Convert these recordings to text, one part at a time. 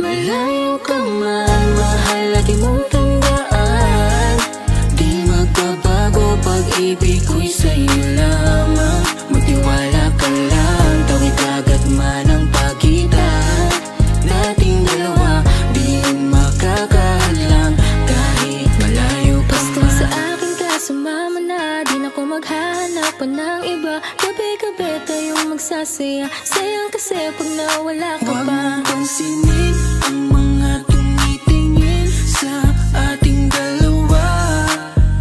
malayo ka man, mahal lagi mong tandaan. Di magbabago, pag-ibig ko'y sa'yo lamang. Magtiwala ka lang, tawid agad man ang pagitan nating dalawa. Di yun makakahadlang kahit malayo ka man. Basta sa akin ka sumama na, di na ko maghanap pa ng iba. Gabi-gabi tayong magsasaya, sayang kasi pag nawala ka pa. Huwag mong pansinin ang mga tumitingin sa ating dalawa,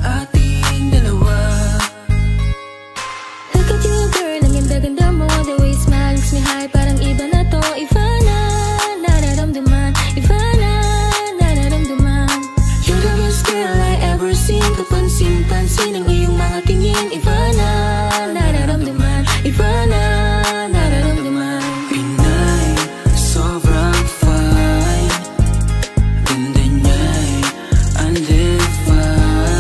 ating dalawa. Look at you girl, ang ganda-ganda mo. The way you smile makes me high, parang iba na to. Iba na, nararamdaman. Iba na, nararamdaman. You're the best girl I ever seen. Kapansin-pansin ang iyong mga tingin. Iba na, nararamdaman. Iba na, nararamdaman. Pinay, sobrang fine. Ganda niya'y undefined.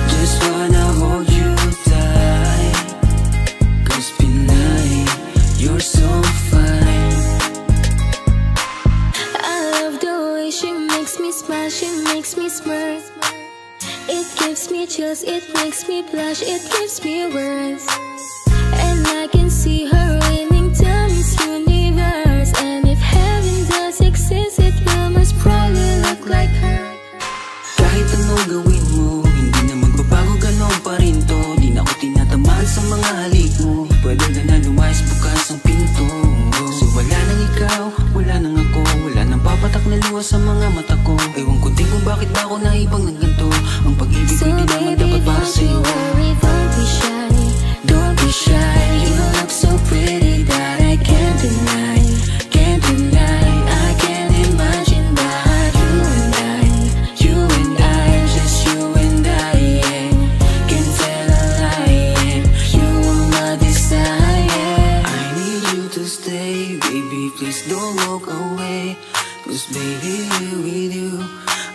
Just wanna hold you tight. Cause Pinay, you're so fine. I love the way she makes me smile, she makes me smirk. It gives me chills, it makes me blush, it gives me words. And I can see her winning to Miss Universe. And if heaven does exist, it will most probably look like her. Kahit anong gawin mo, hindi na magbabago, ganon pa rin to. Di na ako tinatamaan sa mga halik mo. Pwede ka na lumayas, bukas ang pinto. So wala nang ikaw, wala nang ako, wala nang papatak na luha sa mga mata ko. Ewan ko din kung bakit ba ako naibang ng ganito. Ang pag-ibig So ko di naman baby, dapat para don't you sa'yo. worry, don't be shy. Don't be shy, you look so pretty that I can't deny, can't deny. I can't imagine but you and I, just you and I, yeah. Can't tell a lie, yeah. You are my desire. I need you to stay, baby, please don't walk away. Cause baby, here with you,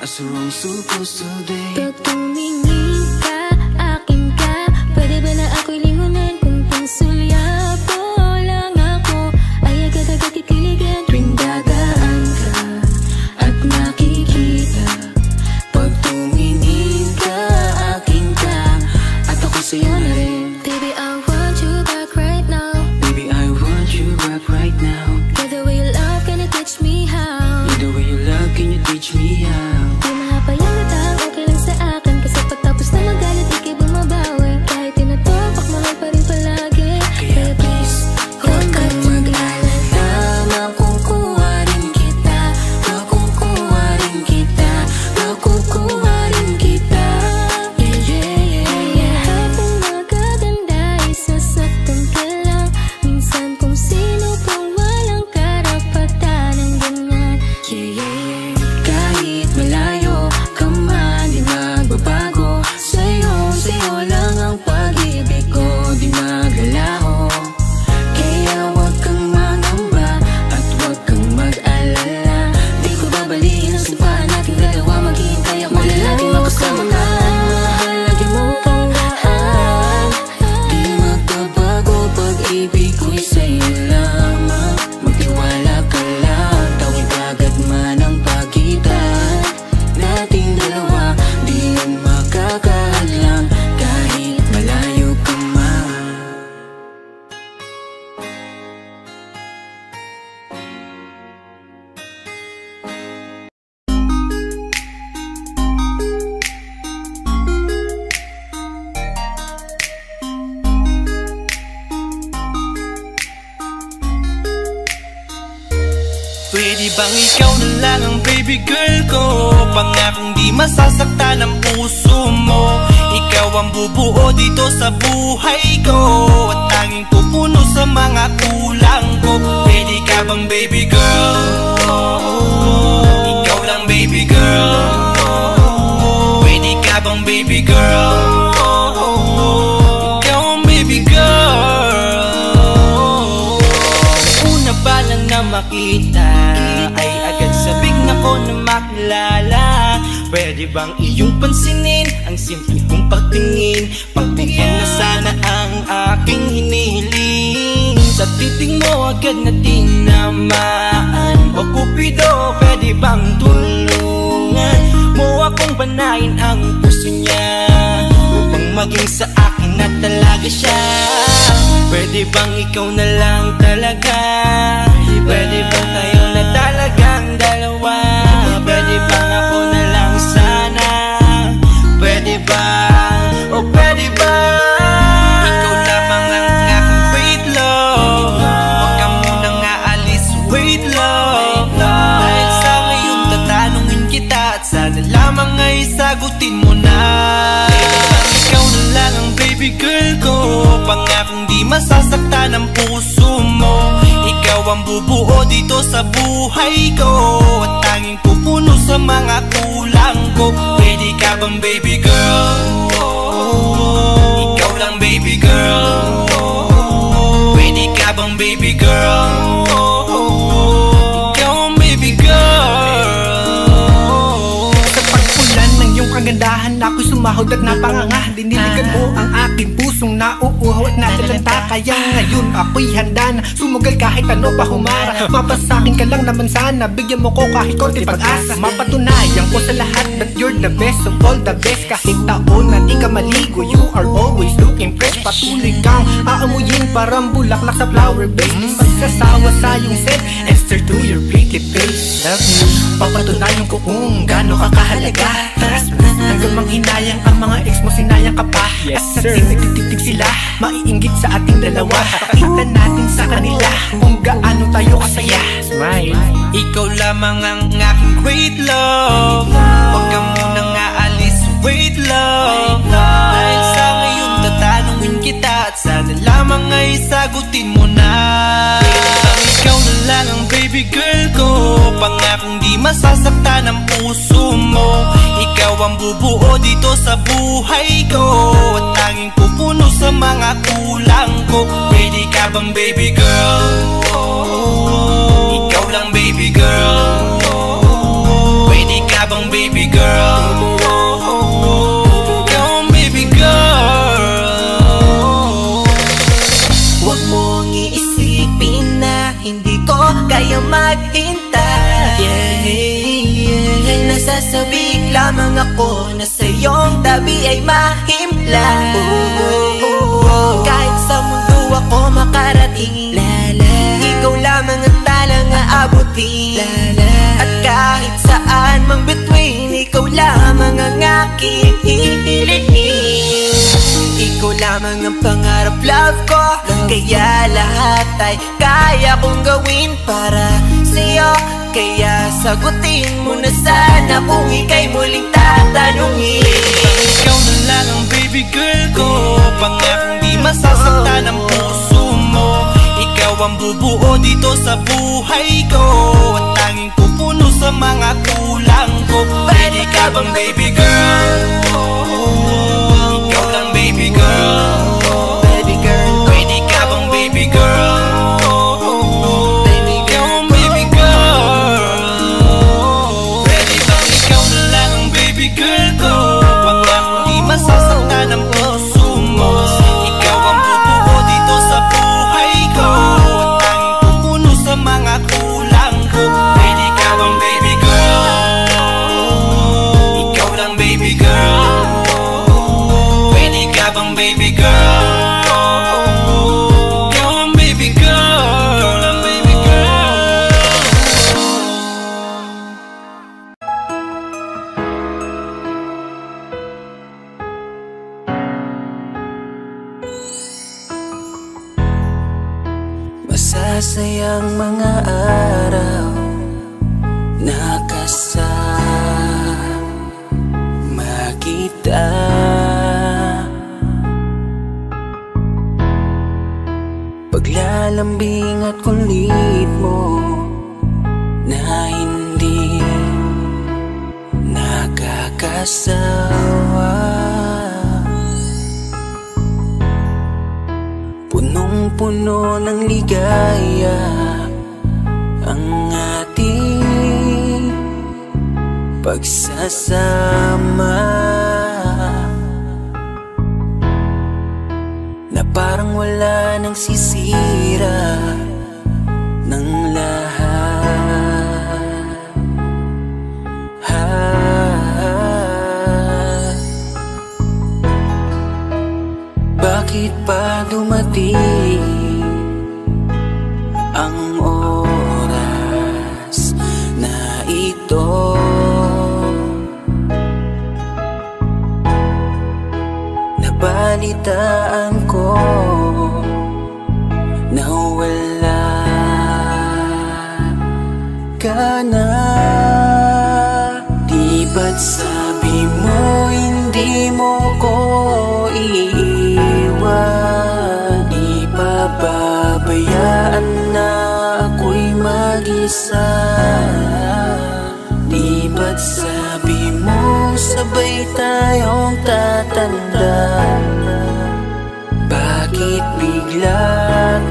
as we're all supposed to be. Pag tumingin ka, akin ka, pwede ba na ako'y lingunan? Kung pansulyapo lang ako, ay agad-agad kikiligan. Tuwing dadaan ka at nakikita, pag tumingin ka, akin ka, at ako sa'yo na rin. Baby, I want you back right now. Baby, I want you back right now. You're the way you love, can you teach me how? You're the way you love, can you teach me how? Di mahapayang gatang, okay lang sa akin. Kasi pagtapos na magalit, ikay bumabawi. Kahit tinutupak, mahal pa rin palagi. Kaya please, huwag kang mag-alala. Makukuha rin kita, makukuha rin kita, makukuha rin kita. Yeah, yeah, yeah, yeah. Lahat ng magaganda, isasaktan ka lang. Minsan kung sino pang walang karapatan ng ganyan. Yeah, yeah, yeah. Kahit malayo ka man, di magbabago. Sa'yo lang ang pag-ibig ko, di maglalaho. Kaya wag kang mangamba at wag kang mag-alala. Di ko babaliin ang sumpaan nating dalawa. Maghihintay ako na laging makasama ka. Mahal lagi mong tandaan. Di magbabago, pag-ibig ko'y sa'yo lamang. Magtiwala ka lang, tawid agad man ang pagitan nating dalawa. Di yun makakahadlang kahit malayo ka man. Pwede bang ikaw na lang ang baby girl ko? Pangakong di masasaktan ang puso mo. Ikaw ang bubuo dito sa buhay ko, at tanging pupuno sa mga kulang ko. Pwede ka bang baby girl? Ikaw lang baby girl. Pwede ka bang baby girl? Ikaw ang baby girl. Una pa lang na makita ay agad sabik na ko na makilala. Pwede bang iyong pansinin ang simple kong pagtingin? Pagbigyan na sana ang aking hinihiling. Sa titing mo agad na tinamaan. O Cupido, pwede bang tulungan mo akong banayin ang puso niya, upang maging sa akin na talaga siya? Pwede bang ikaw na lang talaga? Pwede bang tayo na talagang dalawa? Pwede bang ako na lang sana? Pwede ba? O pwede ba? Ikaw lamang ang aking wait love. Huwag ka munang aalis, wait love. Dahil sa ngayon tatanungin kita, at sana lamang ay sagutin mo na. Ikaw na lang ang baby girl ko, pangakong di masasaktan ang puso mo. Ikaw ang bubuo dito sa buhay ko, at tanging pupuno sa mga kulang ko. Pwede ka bang baby girl? Ikaw lang baby girl. Pwede ka bang baby girl? Ikaw ang baby girl. Sa pagpulan ng iyong kagandahan, ako'y sumahod at napanganga. Diniligan mo ang aking pusong nauuhaw at natalanta. Kaya ngayon ako'y handa na sumugal kahit ano pa humara. Mapasakin ka lang naman sana, bigyan mo ko kahit konti pag-asa. Mapatunayan ko sa lahat that you're the best of all the best. Kahit taon na di ka maligo, you are always looking fresh. Patuloy kang aamuyin parang bulaklak sa flower base. Di magsasawa sa iyong scent, Esther to your pretty face. Love you, papatunayan ko kung gaano ka kahalaga. Trust me, hanggang manghinayang ang mga ex mo, sinayang ka pa. At sa nagtitig sila, maiinggit sa ating dalawa. Pakita natin sa kanila kung gaano tayo kasaya. Smile. Ikaw lamang ang aking great love. Huwag ka munang aalis, wait love. Dahil sa ngayon tatanungin kita, at sana lamang ay sagutin mo na. Ikaw na lang ang baby girl ko, pangakong di masasaktan ang puso mo. Ikaw ang bubuo dito sa buhay ko, at tanging pupuno sa mga kulang ko. Pwede ka bang baby girl? Ikaw lang baby girl. Pwede ka bang baby girl? Ikaw ang baby girl. Huwag mong iisipin na hindi ko kaya maghintay. Nasasabik lamang ako na sa iyong tabi ay mahimlay. Kahit sa mundo ako makarating, ikaw lamang ang talang aabutin. At kahit saan mang between, ikaw lamang ang aking hihilihin. Ikaw lamang ang pangarap, love ko. Kaya lahat ay kaya kong gawin para sa'yo. Kaya sagutin mo na sana kung ika'y muling tatanungin. Ikaw na lang ang baby girl ko, pangakong di masasaktan ang puso mo. Ikaw ang bubuo dito sa buhay ko, at tanging pupuno sa mga kulang ko. Pwede ka bang baby girl? Ikaw lang baby girl. Pwede ka bang baby girl? Ikaw ang baby girl. Pwede bang ikaw na lang ang baby girl ko, pangakong di masasaktan ang puso mo. Ikaw ang bubuo dito sa buhay ko, at tanging pupuno sa mga kulang ko. Pwede ka bang baby girl? Ikaw lang baby girl. Pwede ka bang baby girl? Ikaw ang baby girl. Masasayang mga araw na kasama kita. Paglalambing at kulit mo na hindi nakakasawa. Punong-puno ng ligaya ang ating pagsasama. na parang wala nang sisira ng lahat. Bakit pa dumating ang oras na ito? Nabalitaan ko na wala ka na. Di ba't sabi mo hindi mo ko iiwan? Di pababayaan na ako'y mag-isa. Di ba't sabi mo sabay tayong tatanda? Bakit bigla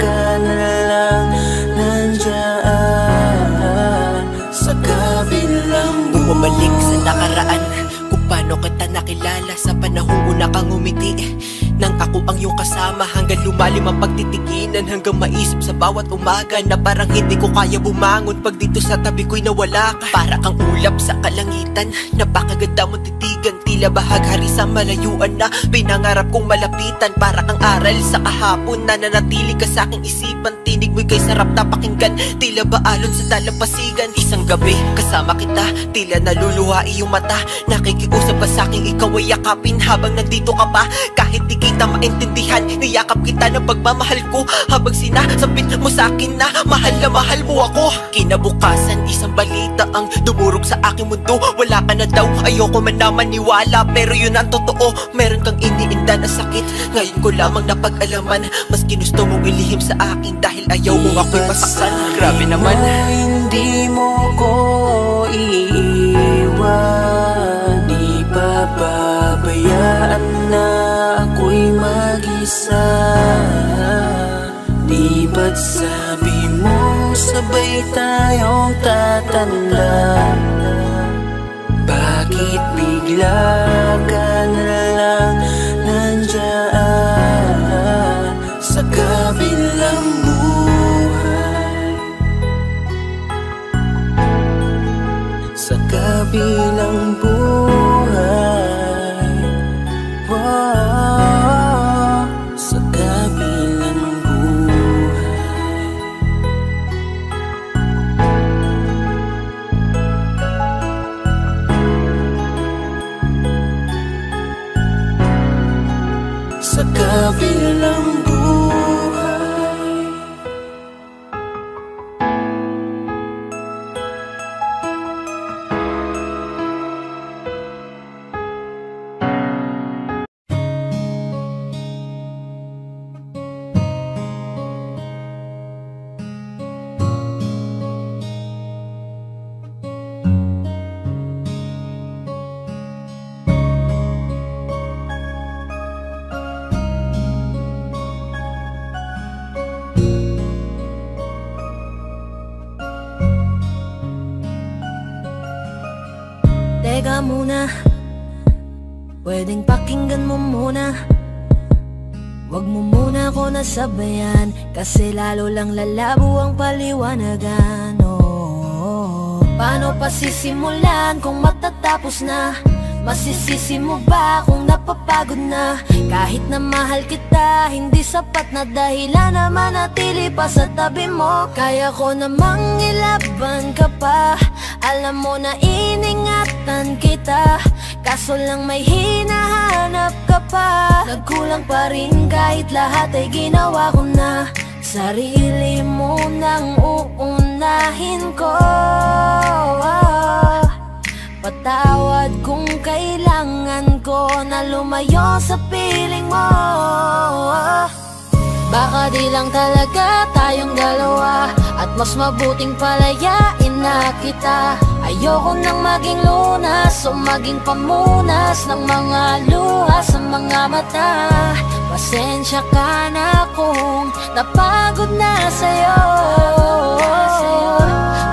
ka na lang nandyan sa kabilang buhay? Bumalik sa nakaraan, kung paano kita nakilala sa panahong una kang umiti. Nang ako ang iyong kasama, hanggang lumalim ang pagtitiginan, hanggang maisip sa bawat umaga na parang hindi ko kaya bumangon pag dito sa tabi ko'y nawala ka. Para kang ulap sa kalangitan, napakaganda mo titigan, tila bahaghari sa malayuan na pinangarap kong malapitan. Para kang aral sa kahapon na nanatili ka sa aking isipan, tinig mo'y kay sarap na pakinggan, tila ba alon sa dalampasigan. Isang gabi kasama kita, tila naluluha iyong mata, nakikiusap ka sa aking ikaw ay yakapin habang nandito ka pa. Kahit di kita maintindihan, niyakap kita ng pagmamahal ko, habang sinasabit mo sa akin na mahal mo ako. Kinabukasan, isang balita ang dumurog sa aking mundo. Wala ka na daw, ayoko man na maniwala, pero yun ang totoo. Meron kang iniinda na sakit, ngayon ko lamang napag-alaman. Mas ginusto mong ilihim sa akin dahil ayaw mo ako'y masaktan. Grabe naman. Hindi mo ko iiwan, di pababayaan na ako'y mag-isa. Di ba't sabi mo sabay tayong tatanda? Bakit bigla ka na lang nandyan sa kabilang buhay? Sa kabilang buhay, wow, sa kabilang buhay. Sa kabilang buhay. Teka muna, pwedeng pakinggan mo muna. Wag mo muna ako nasabayan, kasi lalo lang lalabo ang paliwanagan. Paano pa sisimulan kung matatapos na? Masisisi mo ba kung napapagod na? Kahit na mahal kita, hindi sapat na dahilan na manatili pa sa tabi mo. Kaya ko namang ilaban ka pa, alam mo na iningatan kita, kaso lang may hinahanap ka pa. Nagkulang pa rin kahit lahat ay ginawa ko na. Sarili mo nang uunahin ko. Patawad kung kailangan ko na lumayo sa piling mo. Baka di lang talaga tayong dalawa, at mas mabuting palayain na kita. Ayoko nang maging lunas o maging pamunas ng mga luha sa mga mata. Pasensya ka na kung napagod na sa'yo.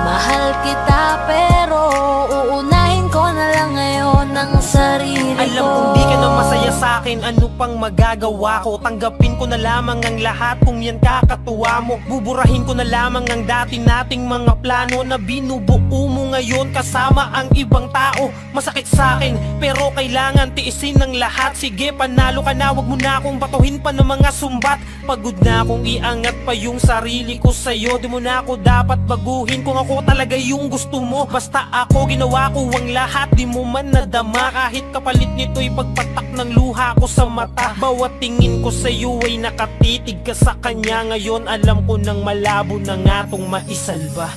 Mahal kita pero uunahin ko na lang ngayon ang sarili ko. Alam kong di ka na masaya masaya sa'kin, ano pang magagawa ko? Tanggapin ko na lamang ang lahat kung yan kakatuwa mo. Buburahin ko na lamang ang dati nating mga plano na binubuo mo ngayon kasama ang ibang tao. Masakit sa'kin pero kailangan tiisin ng lahat. Sige, panalo ka na, wag mo na akong batuhin pa ng mga sumbat. Pagod na akong iangat pa yung sarili ko sa'yo. Di mo na ako dapat baguhin kung ako talaga yung gusto mo. Basta ako, ginawa ko ang lahat, di mo man nadama. Kahit kapalit nito'y pagpatak ng luha ko sa mata. Bawat tingin ko sa'yo ay nakatitig ka sa kanya. Ngayon alam ko nang malabo na nga tong maisalba.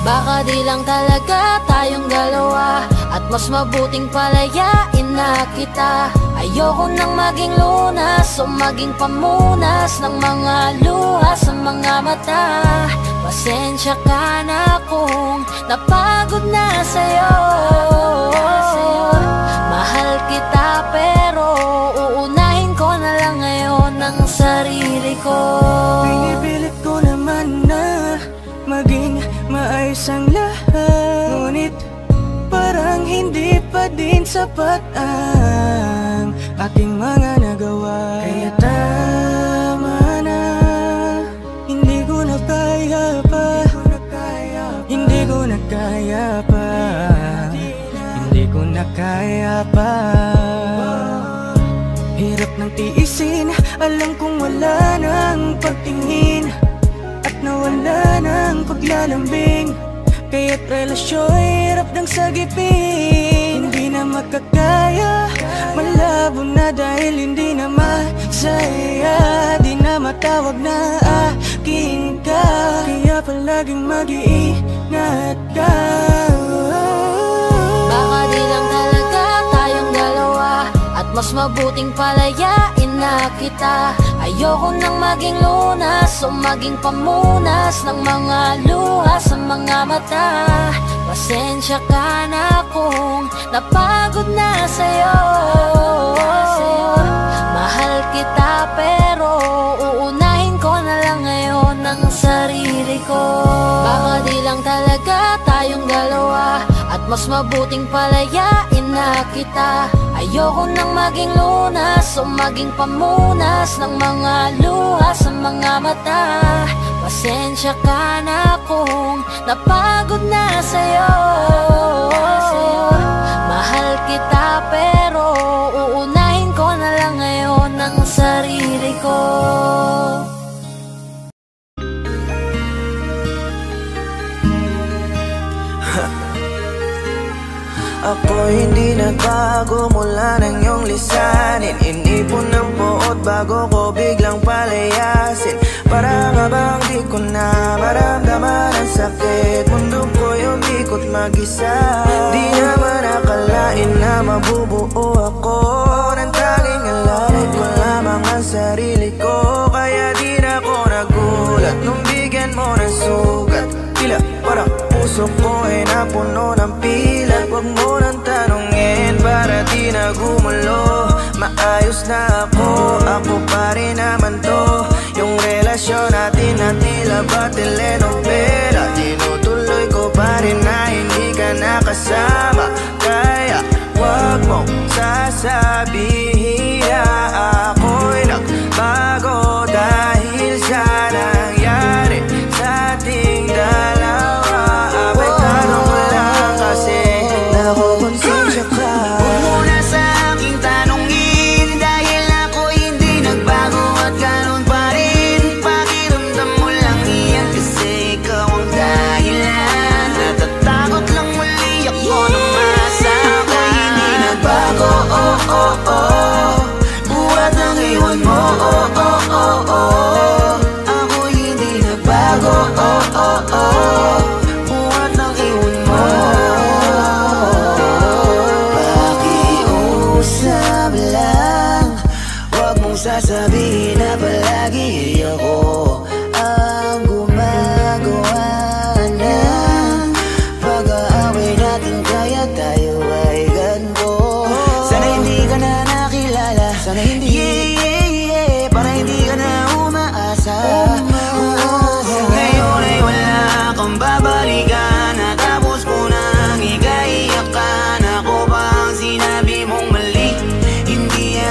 Baka di lang talaga tayong dalawa, at mas mabuting palayain na kita. Ayoko nang maging lunas o maging pamunas ng mga luha sa mga mata. Pasensya ka na kung napagod na sa'yo. Mahal kita pero uunahin ko na lang ngayon ang sarili ko. Pinipilit ko naman na maging maayos ang lahat, ngunit parang hindi pa din sapat ang aking mga nagawa. Kaya tama na, hindi ko na kaya pa, hindi ko na kaya pa, hindi ko na kaya pa. Hirap ng tiisin, alam kong wala nang pagtingin at nawala ng paglalambing. Kaya't relasyo'y hirap ng sagipin. Hindi na makakaya, malabo na dahil hindi na masaya. Di na matawag na akin ka, kaya palaging mag-iingat ka. Baka di lang talaga tayong dalawa, at mas mabuting palayain na kita. Ayoko nang maging lunas o maging pamunas ng mga luha sa mga mata. Pasensya ka na kung napagod na sa'yo. Mahal kita pero uunahin ko na lang ngayon ang sarili ko. Baka di lang talaga tayong dalawa, at mas mabuting palayain na kita. Ayoko nang maging lunas o maging pamunas ng mga luha sa mga mata. Pasensya ka na kung napagod na sa'yo. Mahal kita pero uunahin ko na lang ngayon ang sarili ko. Ako hindi nagbago mula nang iyong lisanin. Inipon ng buot bago ko biglang palayasin. Para nga bang di ko na maramdaman ang sakit. Mundo ko'y umikot mag-isa. Di naman akalain na mabubuo ako ng tanging alalay ko lamang ang sarili ko. Kaya di na ako nagulat nung bigyan mo ng sugat. Tila parang puso ko ay napuno ng pilat. Huwag mo nang tanungin para di na gumulo. Maayos na ako pa rin naman to. Yung relasyon natin na tila ba telenovela. Tinutuloy ko pa rin na hindi ka nakasama. Kaya huwag mong sasabihin na ako'y nagbago dahil sa nangyari sa ating dalawa. Apektado ko lang kasi nakukonsensya ka. Huwag mo na sa aking tanongin dahil ako'y hindi nagbago at ganun pa rin. Pakiramdam mo lang iyan kasi ikaw ang dahilan. Natatakot lang muli ako na masa. Ako'y hindi nagbago, oh oh oh. Buhat ng iwan mo, oh oh oh oh. Ako'y hindi nagbago, oh oh oh. Buhat ng iwan mo. Pakiusap lang, huwag mong sasabihin na palagi ako ang gumagawa ng pag-aaway natin. Kaya tayo ay ganito. Sana hindi ka na nakilala, sana hindi, para hindi ka na umaasa. Ngayon ay wala kang babalikan, natapos ko nang ikaiyakan. Ako ba ang sinabi mong mali? Hindi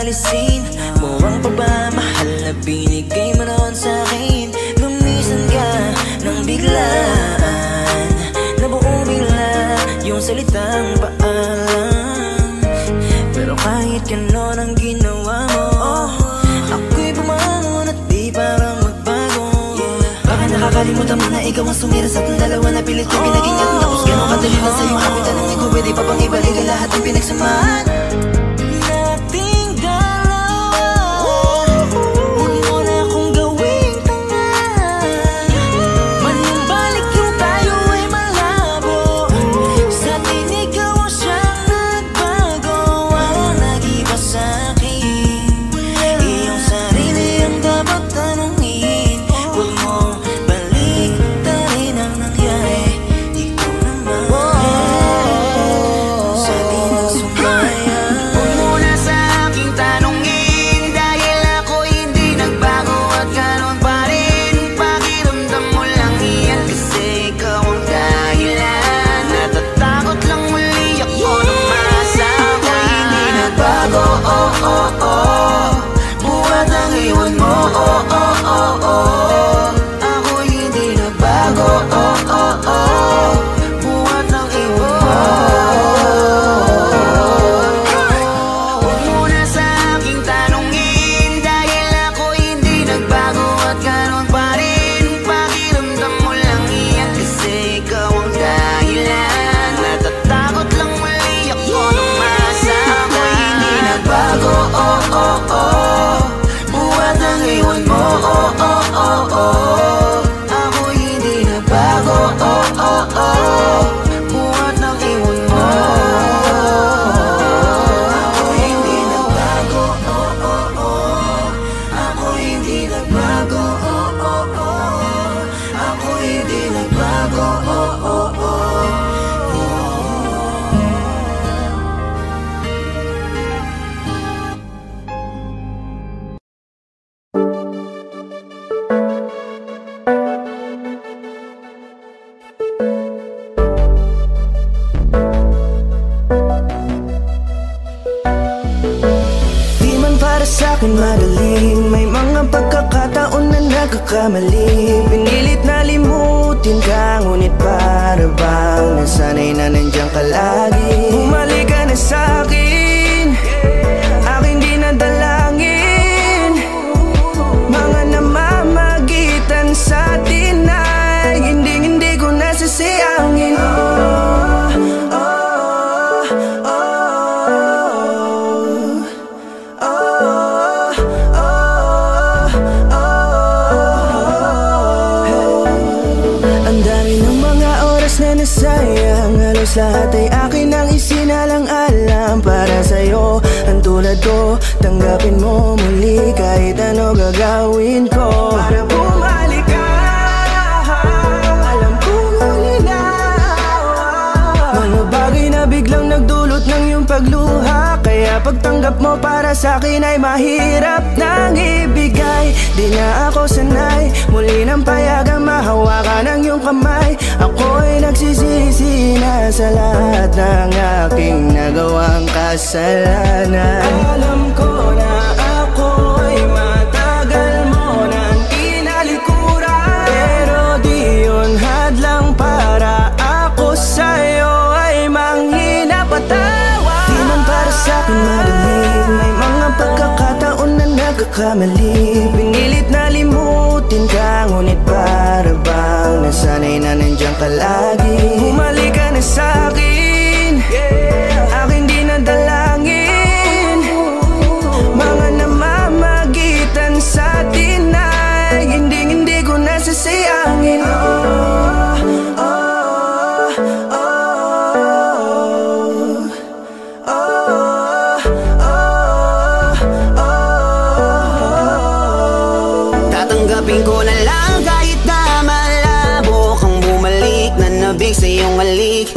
alisin mo ang pagmamahal na binigay mo noon sa'kin. Lumisan ka ng biglaan, nabuo bigla yung salitang paalam. Pero kahit gano'n ang ginawa mo, ako'y bumangon at di parang magbago. Baka nakakalimutan mo na ikaw ang sumira sa ating dalawa na pilit ko pinagingat. Tapos gano'n kadali na sa'yo ako'y tanongin ko, pwede pa bang ibalik ang lahat ng pinagsamahan nating dalawa? Huwag mo na akong gawing tanga, manumbalik yung tayo ay malabo. Sa tinig ko siyang nagbago, walang nag-iba sa'kin. Iyong sarili ang dapat tanongin, huwag mo balik na rin ang nangyari. Ikaw naman sabi ng sumaya. Huwag mo na sa aking tanongin, dahil ako hindi nagbago at ganon pa rin. Pakiramdam mo lang iyan kasi ikaw ang dahilan. Natatakot lang muli ako nang masama. Ako'y hindi nagbago, oh oh oh, buhat ang iwan mo, oh oh oh oh. Ako'y hindi nagbago, oh oh oh, buhat ang iwan mo. Huwag mo na sa aking tanongin, dahil ako hindi nagbago at ganon pa rin. Pakiramdam mo lang iyan kasi ikaw ang dahilan. Natatakot lang muli ako nang masama. Ako'y hindi nagbago, oh oh oh, buhat ang iwan mo, oh oh oh oh. Ako'y hindi nagbago, oh oh oh, buhat ang iwan mo. Ako'y hindi nagbago, oh oh oh. Ako'y hindi nagbago, oh oh oh. Ako'y hindi nagbago, oh oh oh. Di man para sa'kin madali, may mga pagkakataon na nagkakamali. Pinilit na limutin ka, ngunit para bang nasanay na nandiyan ka lagi. Bumalik ka na sa'kin, aking di nadalangin. Mga namamagitan sa atin ay hindi ko nasasayangin. Ang dami ng mga oras na nasayang, halos lahat ay akin ang isinalang-alang para sa'yo. Ang tulad ko, tanggapin mo muli kahit ano gagawin ko para bumalik ka. Alam kong ulinaw mga bagay na biglang nagdulot ng iyong pagluha, kaya pagtanggap mo para sa'kin ay mahirap nang ibigay. Di na ako sanay muli ng payagang mahawakan ang iyong kamay. Ako'y nagsisisi na sa lahat ng aking nagawang kasalanan. Alam ko na ako'y matagal mo nang tinalikuran, pero di yun hadlang para ako sa'yo ay manghina patawa. Di man para sa'kin madali, may mga pagkakataon na nagkakamali. Pinilit na limutin ka, ngunit para bang nasanay na nandiyan ka lagi. Bumalik ka na sa'kin, aking di nadalangin. Mga namamagitan sa atin ay hindi ko nasasayangin. Tatanggapin ko na lang kahit na malabo kang bumalik na nabig sa iyong halik.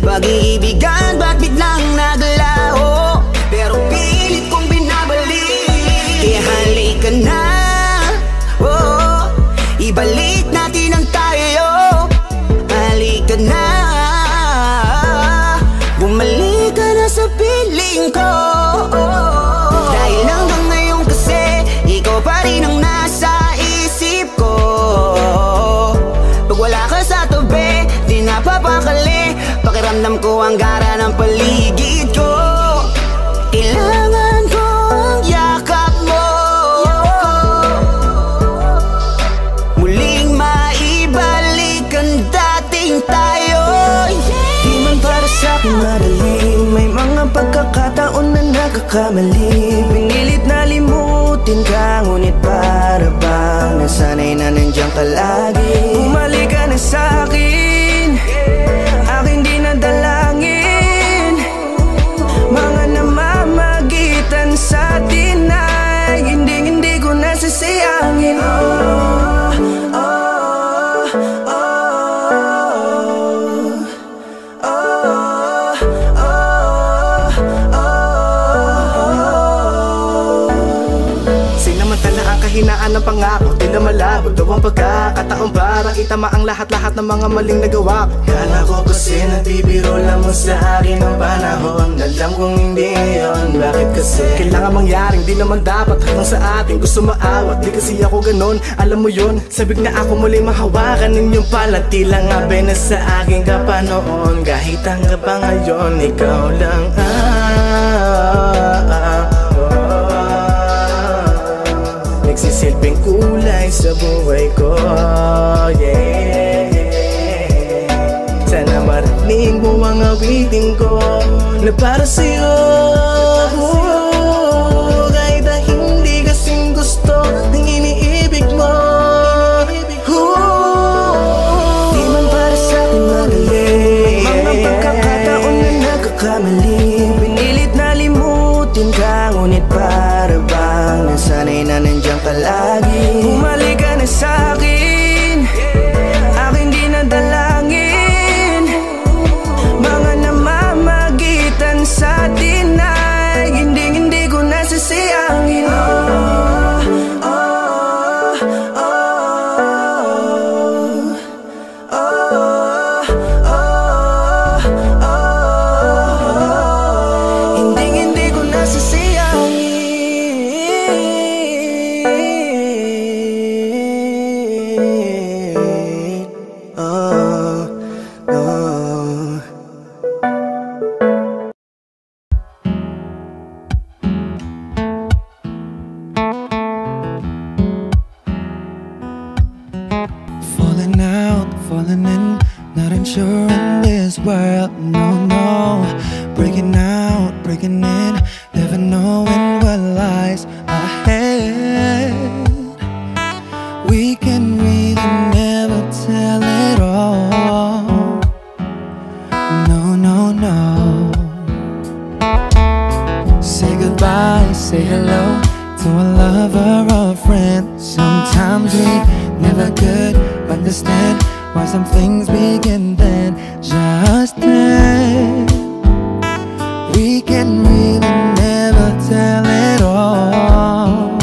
Pag-iibigan ba't biglang naglaho, pero pilit kong binabalik. Kaya halika na, oh, ibalik natin ang tayo. Halika na, bumalik ka na sa piling ko, oh, dahil Ramdam ko ang gara ng paligid ko. Kailangan ko ang yakap mo, muling maibalik ang dating tayo. Di man para sa'kin madali, may mga pagkakataon na nagkakamali. Pinilit na limutin ka, ngunit para bang nasanay na nandiyan ka lagi. Bumalik ka na sa'kin, aking di nadalangin. Mga namamagitan sa atin ay hindi ko nasasayangin. Hinaan ng pangako, di na malabo daw ang pagkakataon para itama ang lahat-lahat ng mga maling nagawa ko. Kala ko kasi nabibiro lang mo sa akin ang panahon. Alam kong hindi yun, bakit kasi kailangan mangyaring di naman dapat hanggang sa atin gusto maawat. Di kasi ako ganon, alam mo yun. Sabik na ako muling mahawakan ninyong palati lang abe na sa akin ka pa noon. Kahit hanggang pa ngayon, ikaw lang nagsisilbing kulay sa buhay ko, yeah. Sana marinig mo ang awitin ko na para sa'yo, kahit na hindi kasing gusto ng iniibig mo. Di man para sa'kin madali, mga pagkakataon na nagkakamali. Pinilit na limutin ka, ngunit para bang nasanay na nandiyan ka lagi. Bumalik ka na sa'kin, aking di nadalangin. Mga namamagitan sa atin ay hindi ko nasasayangin. Hindi ko nasasayangin. Falling out, falling in, not unsure in this world, no. Breaking out, breaking in, never knowing what lies ahead. We can really never tell it all, no. Say goodbye, say hello to a lover or a friend. Sometimes we never could understand why some things begin then, just then. We can really never tell it all,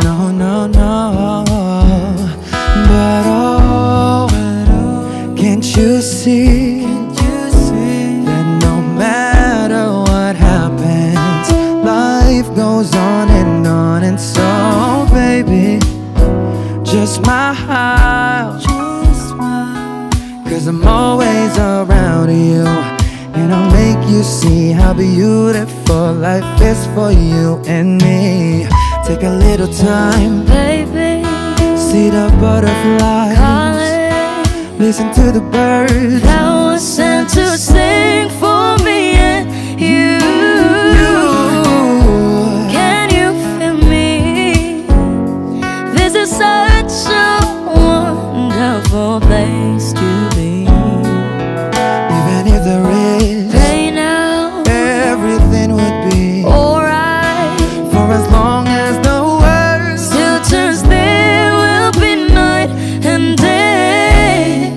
no. But oh, can't you see that no matter what happens, life goes on, and so baby, just smile, 'cause I'm always around you, and I'll make you see how beautiful life is for you and me. Take a little time, Baby, see the butterflies, calling, listen to the birds that was sent to sing for me and you. Can you feel me? This is such a wonderful place to be. Even if there is pain now, everything would be alright. for as long as the world Still turns, there will be night and day.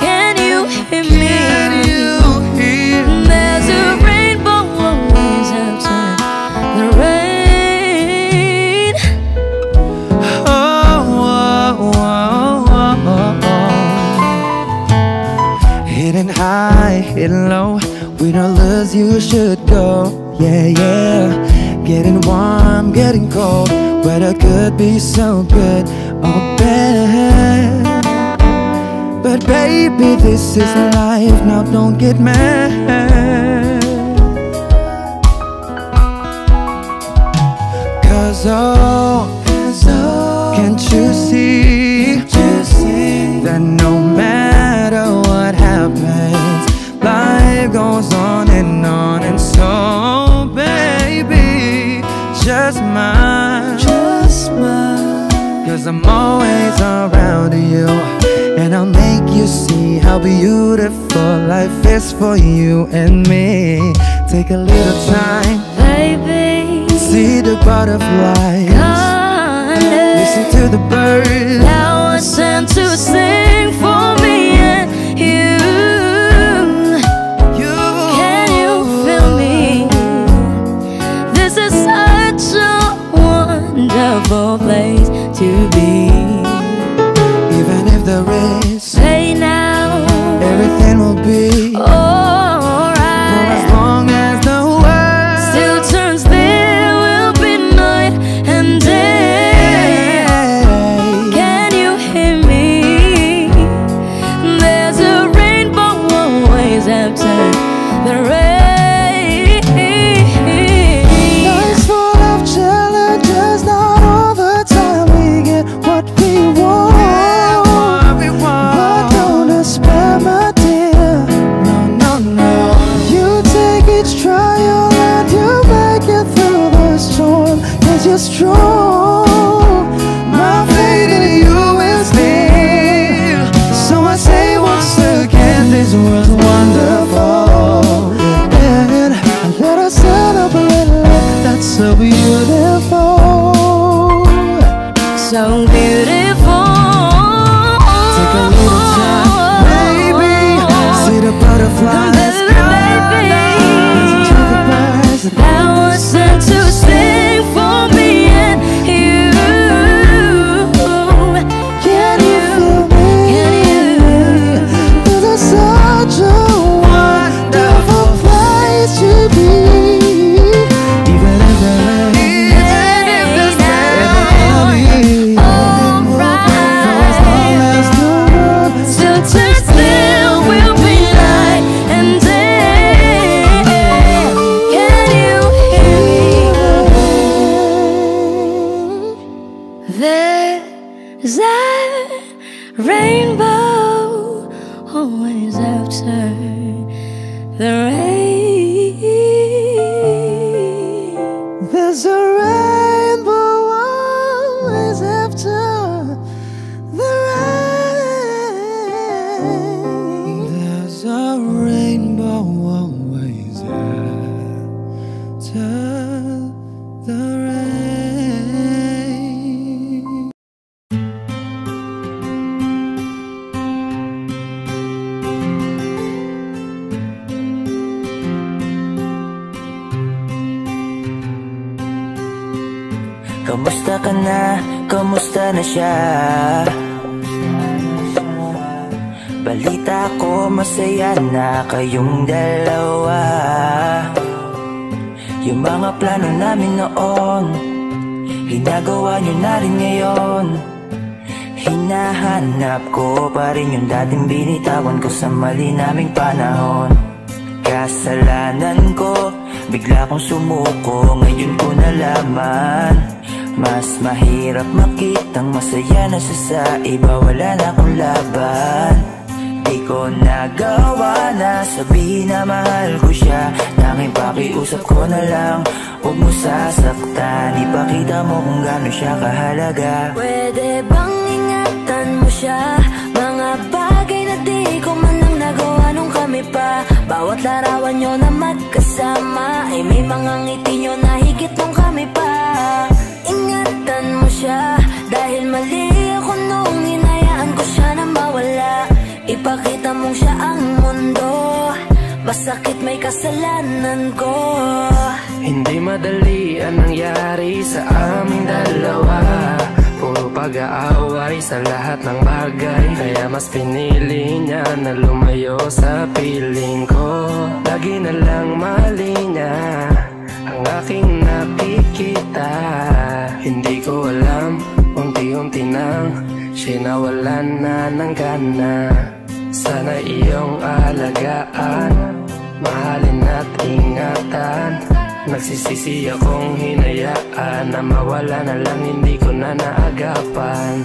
Can you hear me? Can you hear? There's a rainbow always after the rain. Hidden high, hidden low, we don't lose, you should go. Yeah. Getting warm, getting cold, weather could be so good or bad, but But baby, this is life, now don't get mad. Cause can't you see that no matter what happens, life goes on. And so baby, just smile, cause I'm always around you, and I'll make you see how beautiful life is for you and me. Take a little time, baby, see the butterflies, listen to the birds. Now I sent to sing for me and you. Can you feel me? This is such a wonderful place to be. Even if there is pain now, everything will be alright. For as long as the world still turns, there will be night and day. Can you hear me? There's a rainbow always after the rain. Life's full of challenges, not all the time we get what we want. But don't despair, my dear. No. You take each trial and you make it through the storm, cause you're strong. My faith in you is real. So I say once again, this world's wonderful, and let us celebrate life that's so beautiful. So beautiful. Take a little time, baby, see the butterflies, listen to the birds. Now I sent to sing for me and you. Can you feel me? This is such a wonderful place to be. Even if there is still turns, there will be night and day. Can you hear me? There's a rainbow always after the rain. There's a rainbow always after the rain. There's a rainbow always after the rain. Kamusta ka na? Kamusta na siya? Balita ko masaya na kayong dalawa. Yung mga plano namin noon, ginagawa nyo na rin ngayon. Hinahanap ko pa rin yung dating binitawan ko sa mali naming panahon. Kasalanan ko, bigla kong sumuko, ngayon ko nalaman. Mas mahirap makitang masaya na siya sa iba, wala na akong laban. Di ko nagawa na sabihin na mahal ko siya, tanging pakiusap ko na lang, huwag mo sasaktan. Ipakita mo kung gaano siya kahalaga. Pwede bang ingatan mo siya? Mga bagay na di ko man lang nagawa nung kami pa. Bawat larawan nyo na magkasama ay may mga ngiti nyo na higit nung kami pa. Ingatan mo siya, dahil mali ako nung hinayaan ko siya na mawala. Ipakita mong siya ang mundo, masakit may kasalanan ko. Hindi madali ang nangyari sa aming dalawa. Puro pag-aaway sa lahat ng bagay, kaya mas pinili niya na lumayo sa piling ko. Lagi na lang mali niya ang aking nakikita. Hindi ko alam, unti-unti nang siya nawalan na ng gana. Sana iyong alagaan, mahalin at ingatan. Nagsisisi akong hinayaan na mawala na lang, hindi ko na naagapan.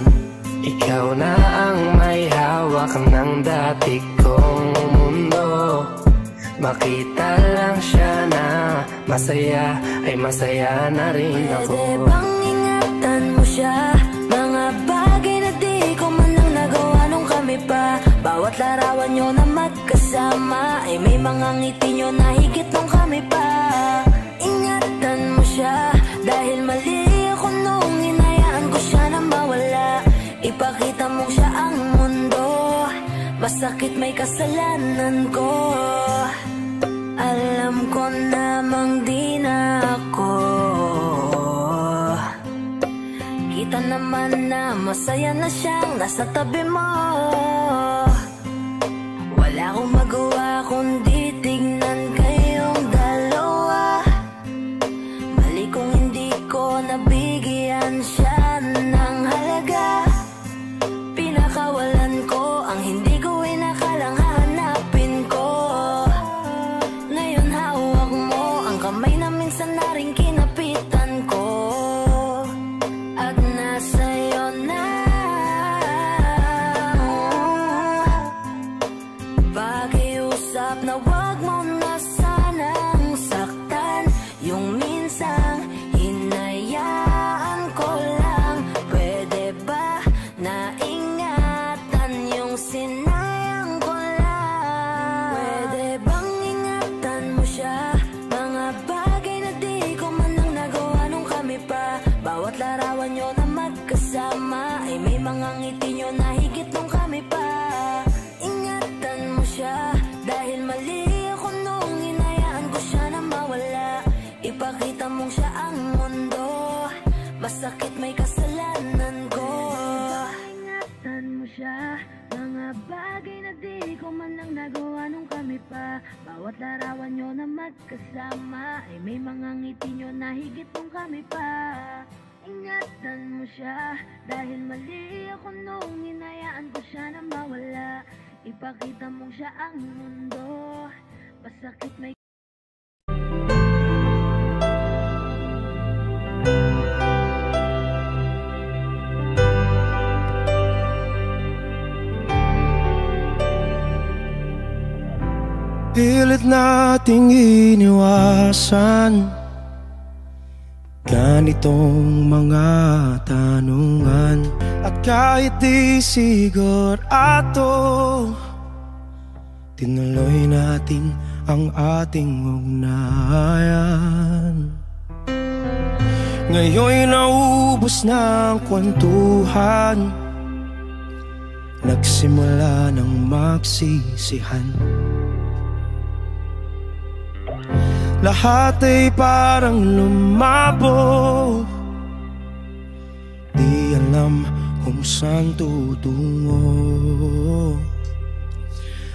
Ikaw na ang may hawak ng dati kong mundo. Makita lang siya na masaya, ay masaya na rin ako. Pwede bang ingatan mo siya? Mga bagay na di ko man lang nagawa nung kami pa. Bawat larawan nyo na magkasama ay may mga ngiti nyo na higit nung kami pa. Ingatan mo siya dahil mali ako nung hinayaan ko siya na mawala. Ipakita mo siya ang mundo, masakit may kasalanan ko. Alam ko namang di na ako. Kita naman na masaya na siyang nasa tabi mo. Wala akong magawa kundi tignan kayong dalawa. Mali kung hindi ko nabigyan siya ng halaga. Pinakawalan ko ang hindi ko inakalang hahanapin ko. Ngayon hawak mo ang kamay na minsan na rin kinapitan ko. At nasa'yo na pakiusap na wag mo na sanang saktan. Yung minsang hinayaan ko lang. Pwede ba na ingatan yung sinayang ko lang? Pwede bang ingatan mo siya? Mga bagay na di ko man lang nagawa nung kami pa. Bawat larawan nyo na magkasama ay may mga ngiti nyo na higit nung kami pa. Ingatan mo siya dahil mali ako nung hinayaan ko siya na mawala. Ipakita mong siya ang mundo, masakit may kasalanan ko. Ingatan mo siya, mga bagay na di ko man lang nagawa nung kami pa. Bawat larawan nyo na magkasama ay may mga ngiti nyo na higit nung kami pa. Ingatan mo siya dahil mali ako nung hinayaan ko siya na mawala. Ipakita mong siya ang mundo, masakit may Pilit nating iniwasan ganitong mga tanungan. At kahit di sigurado, tinuloy natin ang ating ugnayan. Ngayon'y naubos na ang kwentuhan, nagsimula ng magsisihan. Lahat ay parang lumabo, di alam kung saan tutungo.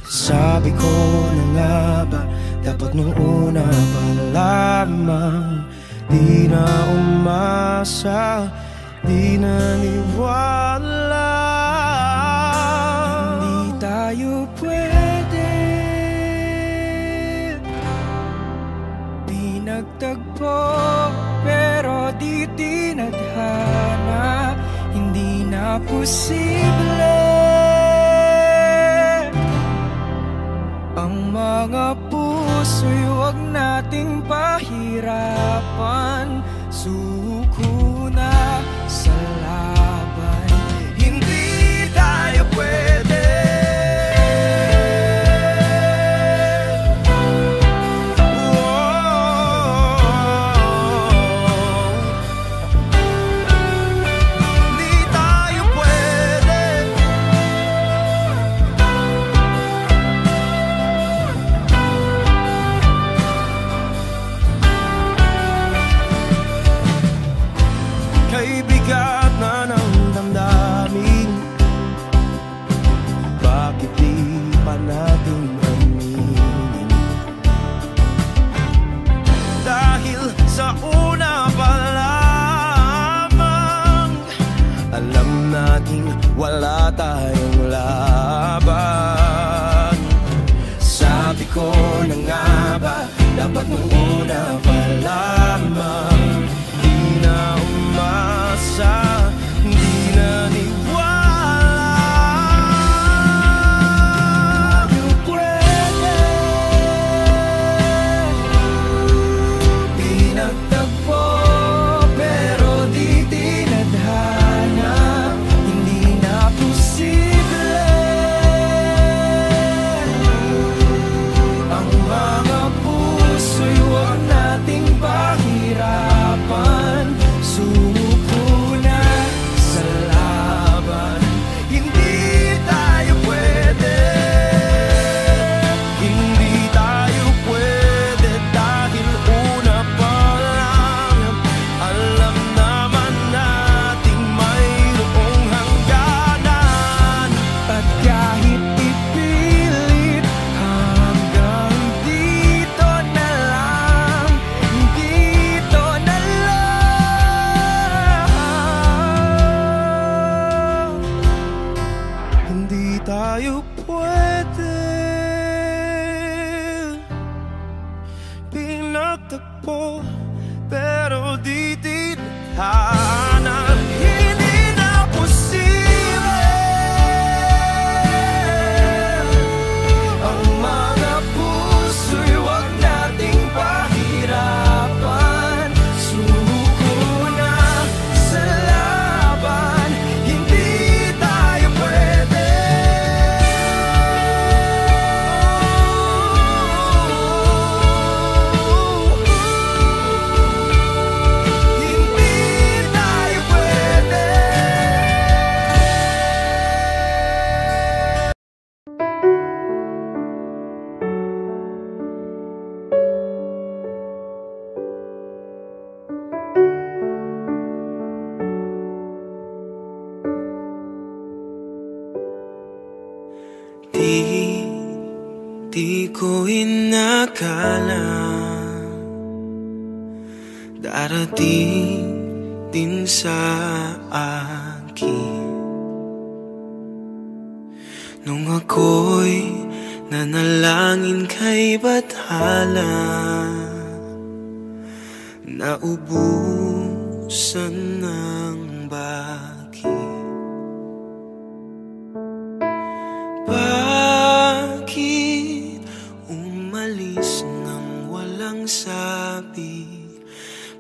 Sabi ko na nga ba, dapat nung una pa lamang di na umasa, di naniwala. Hindi tayo pwede nagtagpo, pero di tinadhana. Hindi na posible ang mga puso'y huwag nating pahirapan. Suko na sa laban, hindi tayo pwede. Wala tayong laban. pero di tithanan. Hindi na posible ang mga puso'y wag nating pahirapan. Sumuko na sa laban, hindi tayo pwede. Di ko inakala darating din sa akin nung ako'y nanalangin kay Bathala, naubusan ng baki. Bakit umalis nang walang sabi?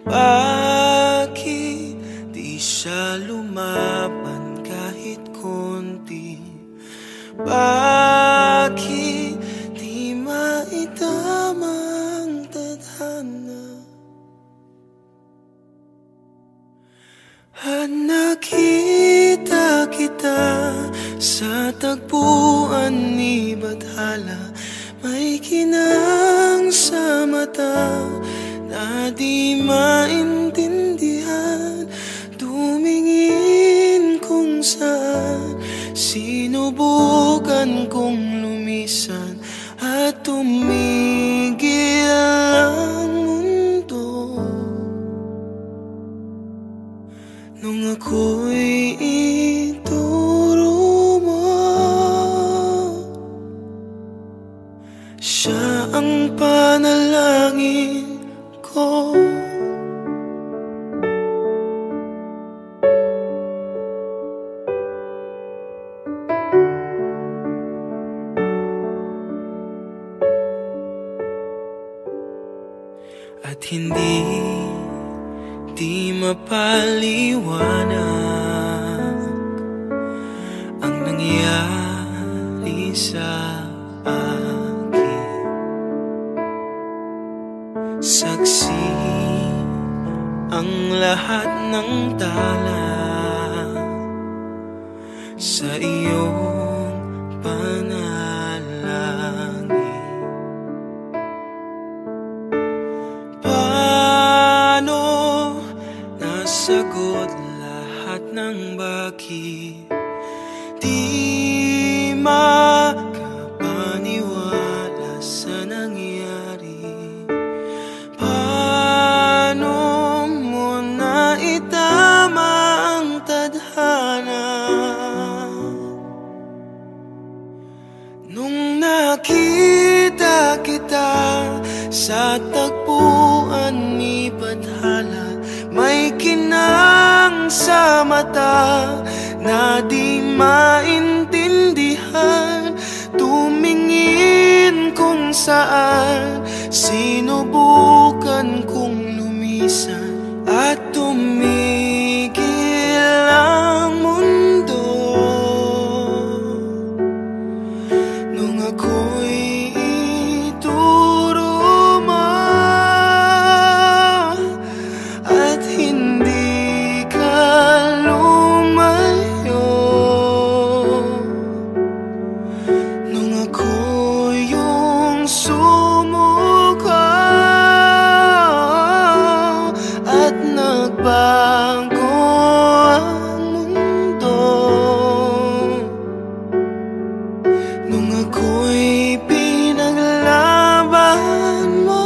Bakit di siya lumaban kahit konti? Bakit di maitama ang tadhana? At nakita kita sa tagpuan ni Bathala, may kinang sa mata na di maintindihan. Tumingin kung saan, sinubukan kong lumisan at tumigil ang mundo. Nung ako'y ituro mo, siya ang panalangin ko. At hindi mapaliwanag ang nangyari sa akin. Saksi ang lahat ng tala sa iyong panalangin. Paano nasagot lahat ng bakit? Di makapaniwala sa nangyari. Paano mo naitama ang tadhana? Nung nakita kita sa tagpuan ni Bathala, may kinang sa mata na di maintindihan. Tumingin kung saan, sinubukan kong lumisan at tumigil ang mundo. Nung ako'y ituro mo at hindi ka lumayo, nung ako yung sumuko at nagbago ang mundo, nung ako'y pinaglaban mo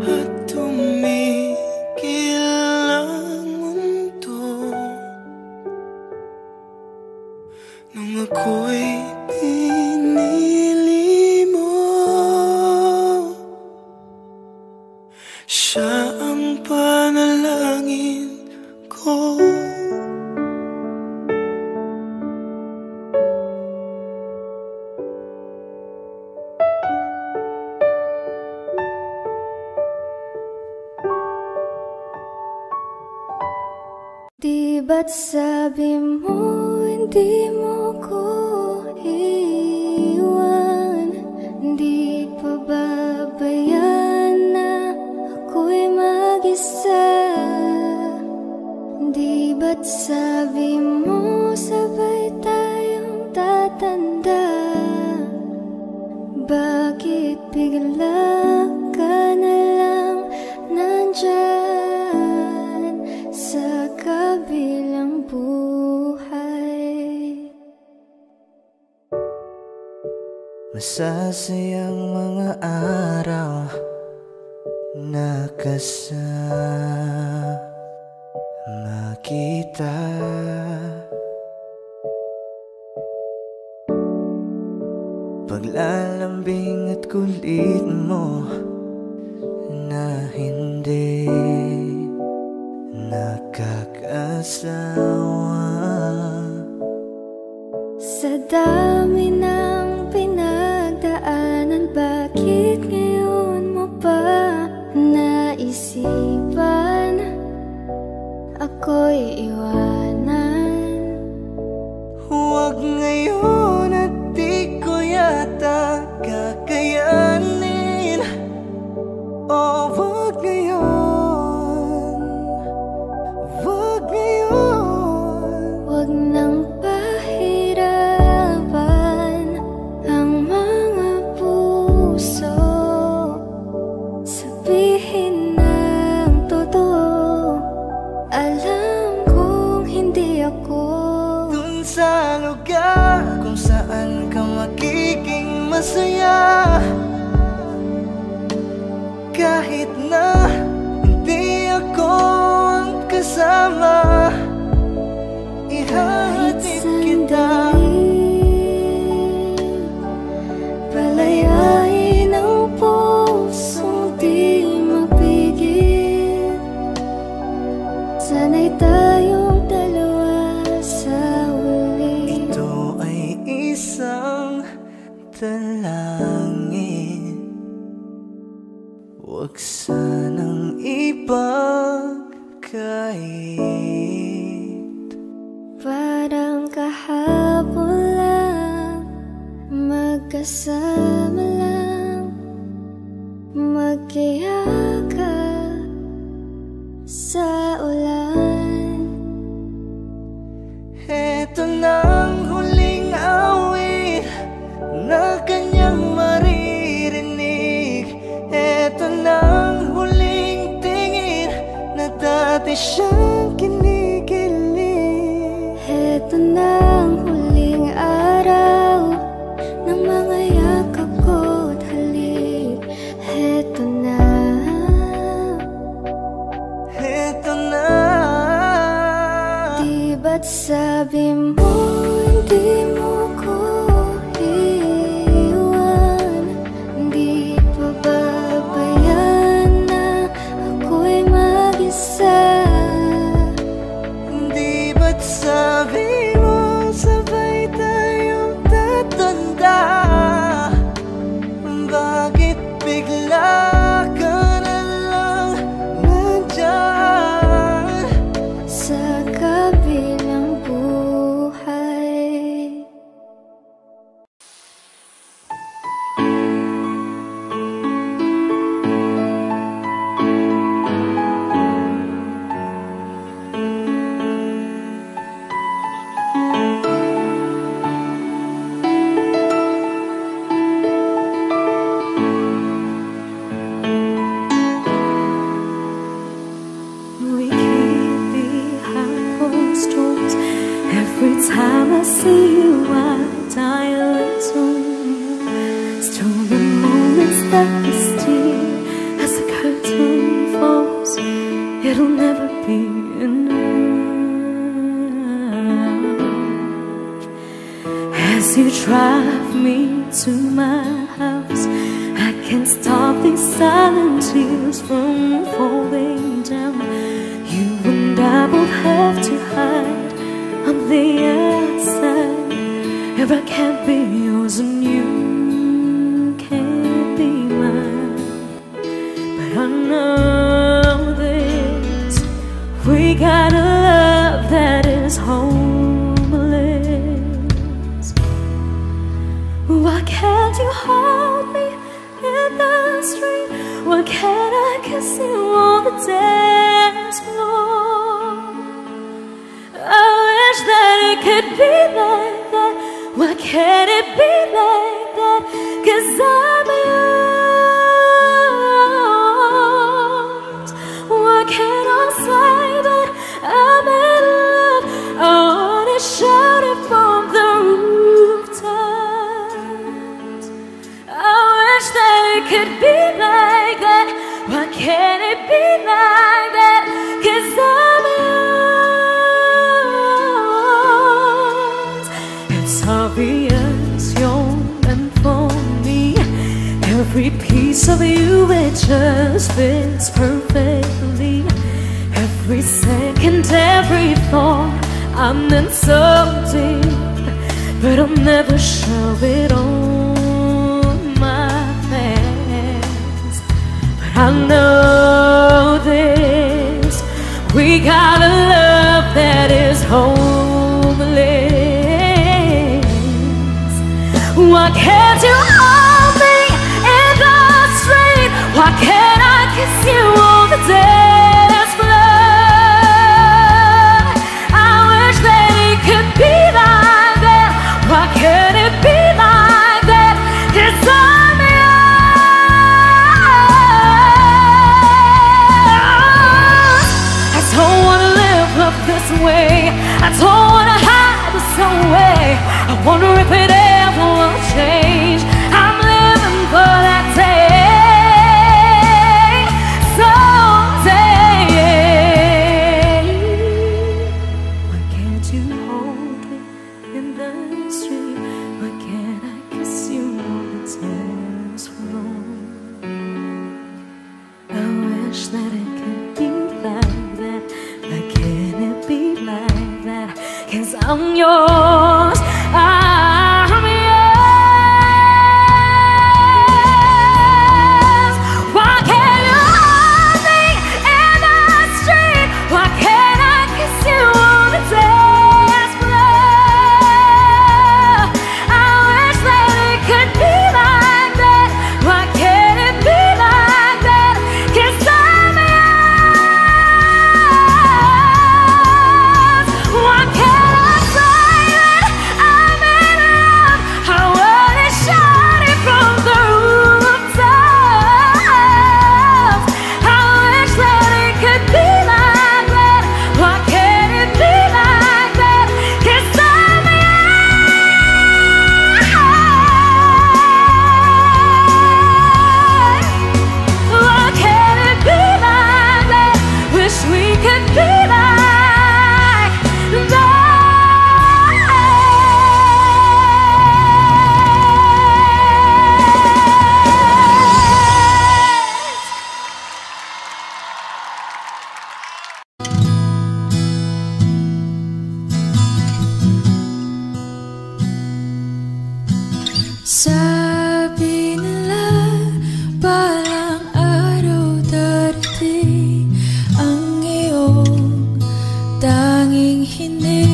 at tumigil ang mundo, nung ako'y pinili mo Siya ang panalangin ko. Di ba't sabi mo hindi mo ko iwan? Di pa babayan na ako'y mag-isa? Di ba't sabi mo sabay tayong tatanda? Bakit bigla ka na lang nandyan sa kabilang buhay? Masasayang mga araw na kasama kita. Paglalambing at kulit mo na hindi nakakasawa. Sa dami ng pinagdaanan, bakit ngayon mo pa naisipan ako'y iwanan? Huwag ngayon at di ko yata kakayanin. Oh, huwag ngayon, huwag ngayon. Huwag nang pahirapan ang mga puso. Sabihin ng totoo, alam kong hindi ako Dun sa lugar kung saan ka magiging masaya. Kahit na hindi ako ang kasama, ihahatid kita. Palayain ang pusong di mapigil. Sana'y tayong dalawa sa huli. Ito ay isang dalangin, huwag sanang ipagkait. Parang kahapon lang, magkasama lang, magkiyakap sa ulan. Heto nang huling awit na kanyang maririnig. Heto nang huling tingin na dati siyang kinikilig. Heto na ang huling araw ng mga yakap ko't halik. Heto na. Heto na. Di ba't sabi mo hindi mo ko iwan? Di pa babayan na ako'y mag-isa? Di ba't sabi mo sabay tayong tatanda? Bakit bigla ka na lang nandyan sa kabilang buhay? We keep behind closed doors. Every time I see you, I die a little. Still the moments that we steal as the curtain falls. It'll never be enough. As you drive me to my house, I can't stop these silent tears from falling down. You and I both have to hide on the outside. If I can't be yours and you can't be mine, but I know this, we got a love that is homeless. Why can't you hold me in the street? Why can't I kiss you on the dance floor? I wish that it could be like that. Why can't it be like that? 'Cause I'm yours. Why can't I say that I'm in love? I wanna shout it from the rooftops. I wish that it could be like that. Why can't it be like that? 'Cause I'm yours. It's obvious you're meant for me. Every piece of you, it just fits perfectly. Every second, every thought, I'm in so deep, but I'll never show it on my face. But I know this, we got a love that is homeless. Why can't you hold me in the street? Why can't I kiss you on the dance floor? I wish that it could be like that. Why can't it be like that? 'Cause I'm yours. I don't wanna live up this way. I don't wanna hide this away. I wonder if it ever will change. I'm living for that day, someday. Why can't you hold me in the street? Why can't I kiss you on the dance floor? I wish that it could be like that. Why can't it be like that? 'Cause I'm yours. I'm yours. Why can't you hold me in the street? Why can't I kiss you on the dance floor? I wish that it could be like that. Why can't it be like that? 'Cause I'm yours. Why can't I say that I'm in love? I wanna shout it from the rooftops. I wish that it could be like that. Why can't it be like that? 'Cause I'm yours. Why can't it be like that? Wish we could be like that. Sabi nila balang araw darating ang iyong tanging hinihiling.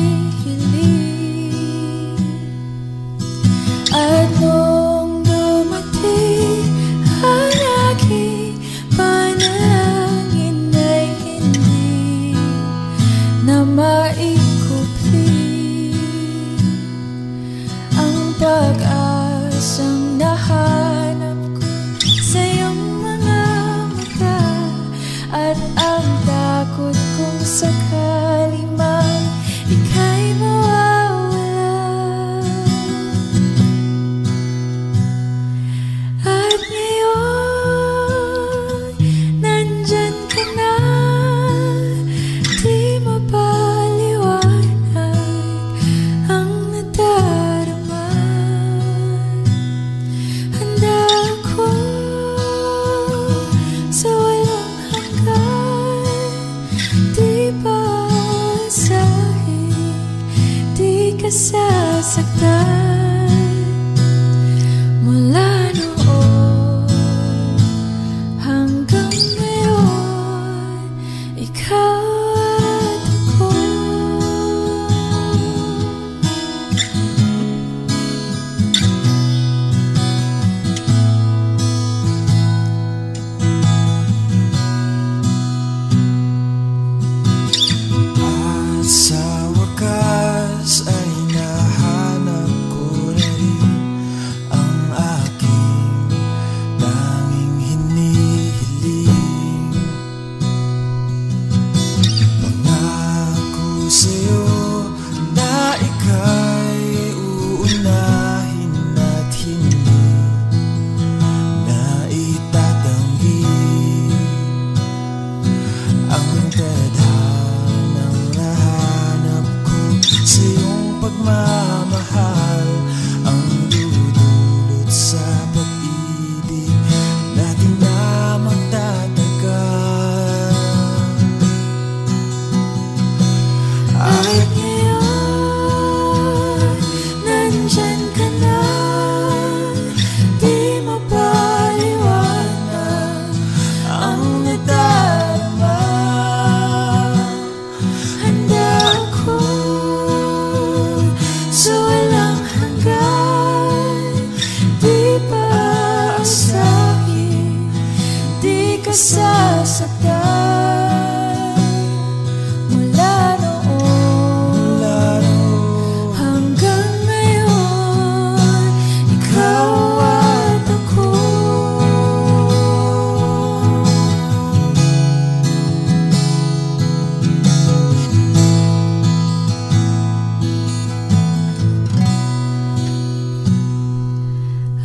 At nung dumating ang aking panalangin ay hindi na maikupli ang pag-asang sasaktan. Mula noon hanggang ngayon, ikaw at ako. At sa wakas ay nahanap ko na rin ang aking tanging hinihiling. Pangako sa'yo na ika'y uunahin at hindi na itatanggi ang tadhanang nahanap ko sa iyong pagmamahal, ang dudulot sa pag-ibig natin na magtatagal. At ngayon, nandyan ka na, di mapaliwanag ang nadarama. Handa ako sa walang hanggan, di paasahin, di ka sasaktan. Mula noon hanggang ngayon, ikaw at ako.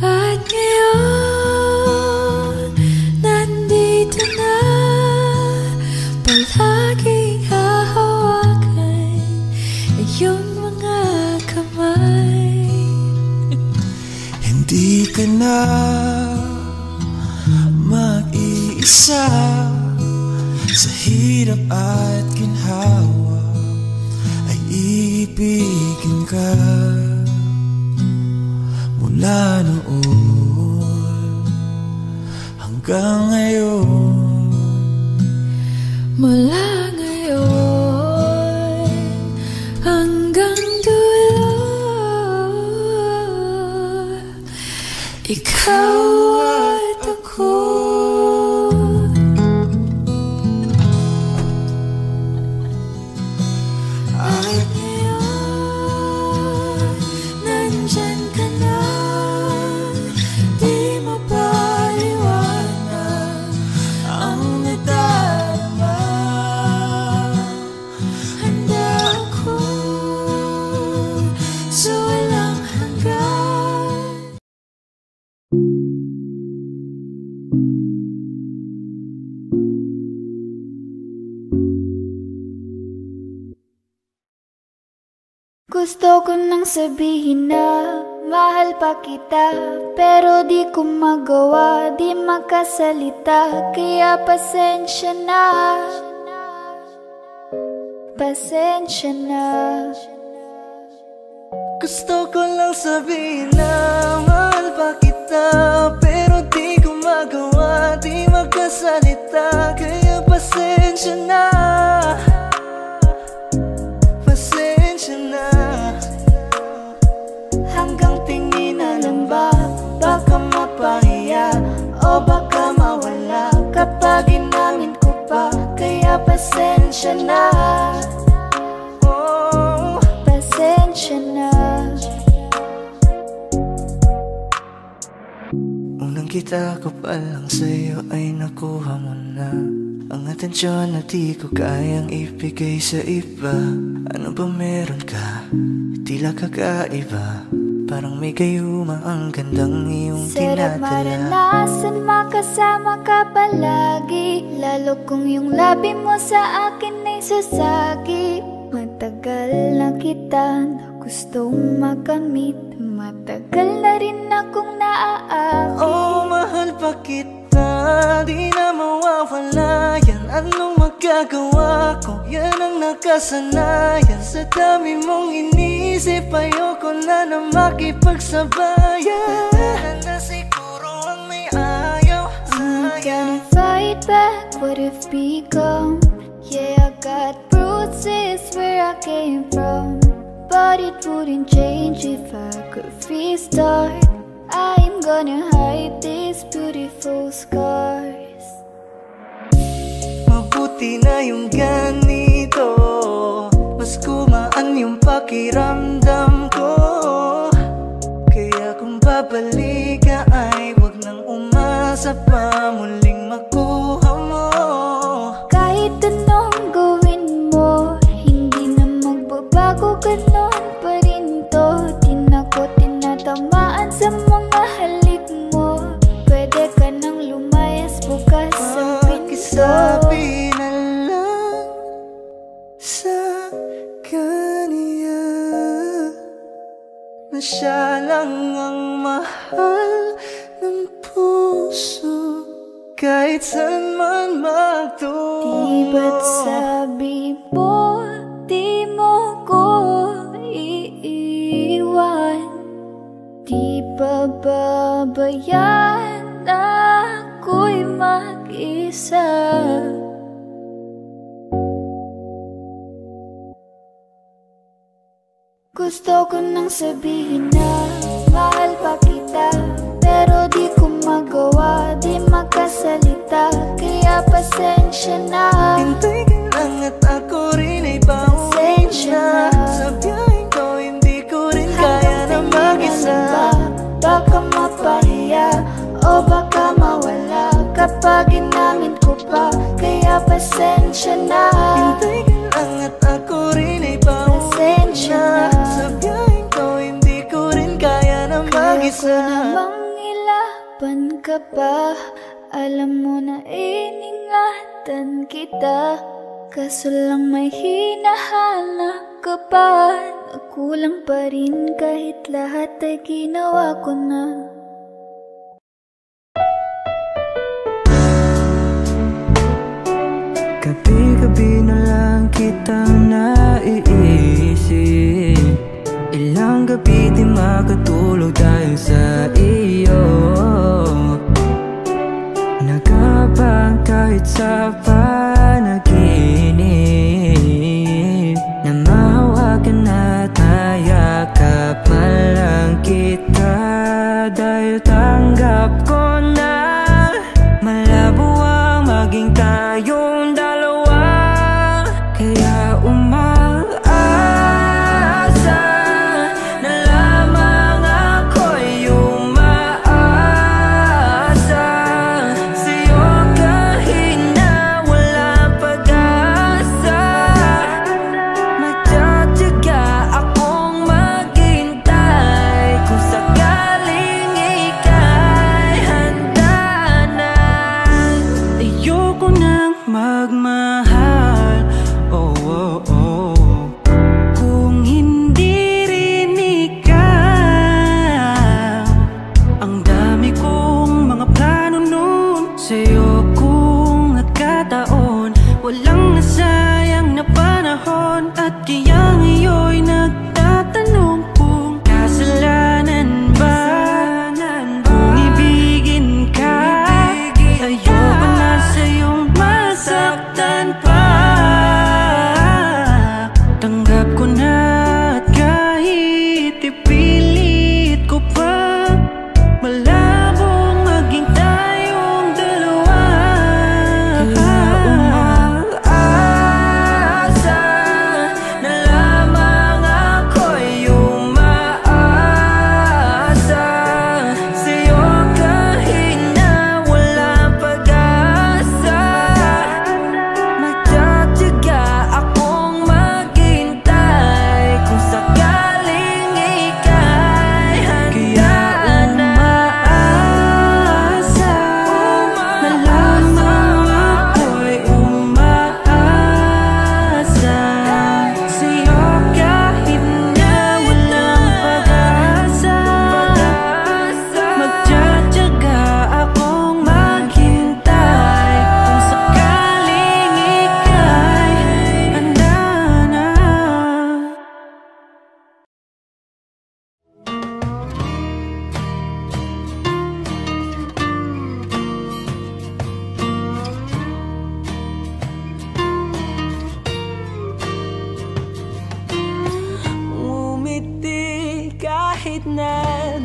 At ngayon, nandito na, palaging hahawakan iyong mga kamay. Hindi ka na mag-iisa sa hirap at ginhawa, ay ibigin ka. Mula noon hanggang ngayon, Mula ngayon hanggang dulo, ikaw at ako. At ngayon, nandyan ka na, di mapaliwanag ang nadarama. Handa ako sa walang hanggan. Gusto ko nang sabihin na mahal pa kita, pero di ko magawa, di makasalita. Kaya pasensya na, pasensya na. Gusto ko lang sabihin na mahal pa kita, pero di ko magawa, di magkasalita. Kaya pasensya na, pasensya na. Hanggang tingin na lang ba, baka mapahiya o baka mawala kapag inamin ko pa. Kaya pasensya na, oh, pasensya na. Unang kita ko pa lang sa'yo ay nakuha mo na ang atensyon na di ko kayang ibigay sa iba. Ano ba meron ka? Tila kakaiba, parang may gayuma ang gandang iyong Sarap tinatala. maranasan, makasama ka palagi, lalo kung yung labi mo sa akin ay sasagi. Matagal na kita na gustong makamit, matagal na rin akong naaakit. Oh, mahal pa kita, di na mawawala yan. Anong magagawa ko? Yan ang nakasanayan. Sa dami mong inisip, ayoko na makipagsabayan. Na siguro ang may ayaw I'm gonna fight back what if become. Yeah, I got bruises where I came from, but it wouldn't change if I could restart. I'm gonna hide these beautiful scars. Mabuti na yung ganito, mas gumaan yung pakiramdam ko. Kaya kung babalik ka ay wag nang umasa pa muling makuha mo. Kahit anong gawin mo, hindi na magbabago, ganon pa rin to. Di na ko tinatamaan sa mga halik mo. Pwede ka nang lumayas, bukas ang pinto. Pakisabi na lang sa kanya na siya lang ang mahal ng puso, kahit saan man magtungo. Di ba't sabi mo, di mo ko iiwan? Di ba babayaan na ako'y mag-isa? Gusto ko nang sabihin na mahal pa kita, pero di ko magawa, di makasalita. Kaya pasensya na. Hintay ka lang at ako rin ay pauwi na. Sa biyaheng ko hindi ko rin kaya na mag-isa. Baka mapahiya o baka mawala kapag inamin ko pa. Kaya pasensya na. Hintay ka lang at ako rin ay pauwi na. Sa biyaheng ko hindi ko rin kaya na mag-isa. Kaya ko namang ilaban ka pa. Alam mo na iningatan kita, kaso lang may hinahanap ka pa. Nagkulang pa rin kahit lahat ay ginawa ko na. Gabi-gabi na lang kitang naiisip. Ilang gabi di makatulog dahil sa iyo. Nagabang kahit sa panaginip, na mahawakan at mayakap lang kita. Dahil tanggap ko na malabo ang maging tayong dalawa. Kaya umaasa na lamang ako'y umaasa sa'yo kahit na wala pag-asa. Magtatiyaga akong maghintay kung sakaling ika'y handa na. Ayoko nang magmahal, oh, oh, oh, kung hindi rin ikaw. Ang dami kong mga plano nun sa'yo kung nagkataon. Walang nasayang na panahon, at kaya ngayon'y nagtatanong kung kasalanan ba kung ibigin ka. Ayoko na sa'yong masaktan.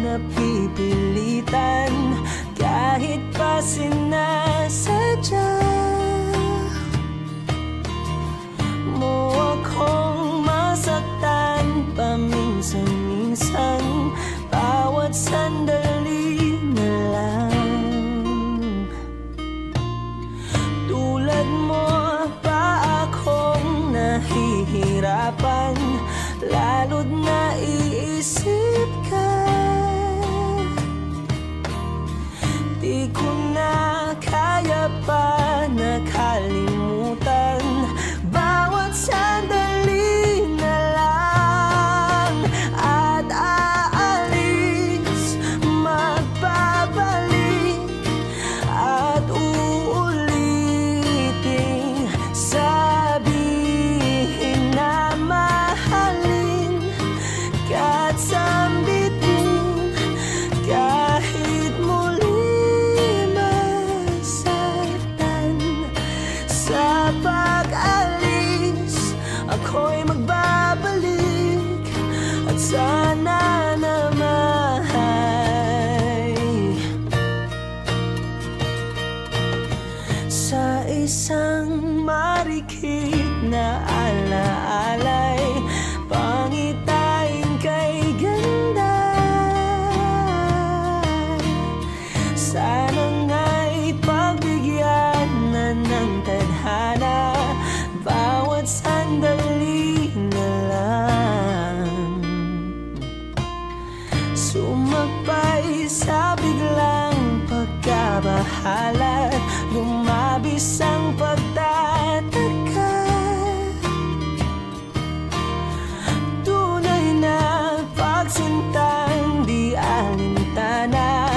napipilitan kahit pa sinasadya mo akong masaktan paminsan-minsan, bawat sandali na lang. Tulad mo pa akong nahihirapan, lalo't naiisip ka. Di ko na kaya pa nakalimutan bawat sandali na lang. At aalis, magbabalik at uulitin, sabihin na mahalin kahit sambitin, kahit muli masaktan. Sa pag-alis, ako'y magbabalik at sana naman sa isang marikit na alaalay, pangitain kay ganda. Sana nga'y pagbigyan na ng tadhana bawat sandali na lang. Sumakbay sa biglang pagkabahala, lumabis ang pagtataka. Tunay na pagsintang di alintana,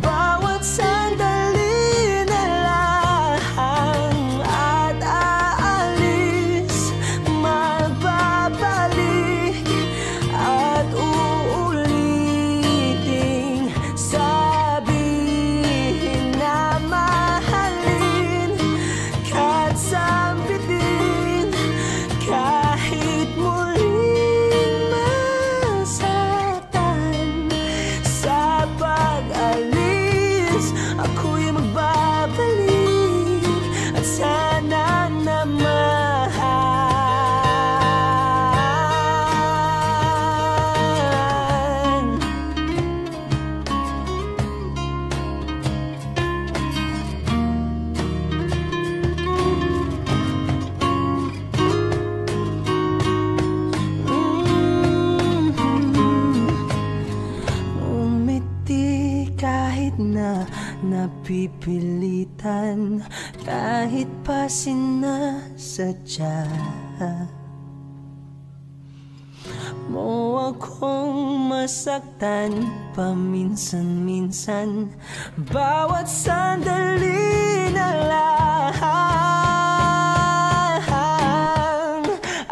bawat sandali na lang. At aalis, magbabalik at uulitin, sabihin na mahalin kahit sambitin, kahit muling masaktan. Sa pag-alis, ako'y magbabalik at sana naman umiti kahit na napipilitan, kahit pa sinasadya mo akong masaktan paminsan-minsan, bawat sandali na lang.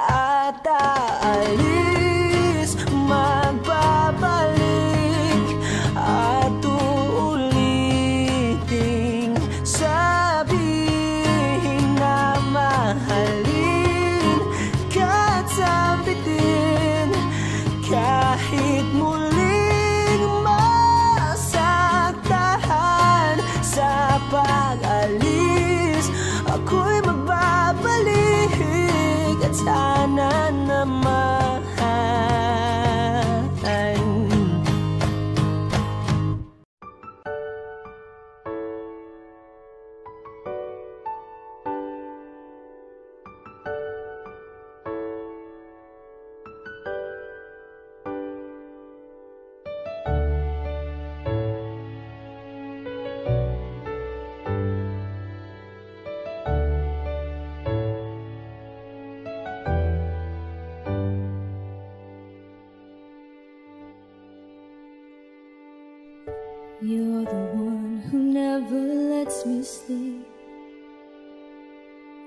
At aalis, magbabalik at uulitin, sabihin na mahalin kahit sambitin, kahit muling masaktan. Sa pag-alis, ako'y magbabalik at sana naman You're the one who never lets me sleep.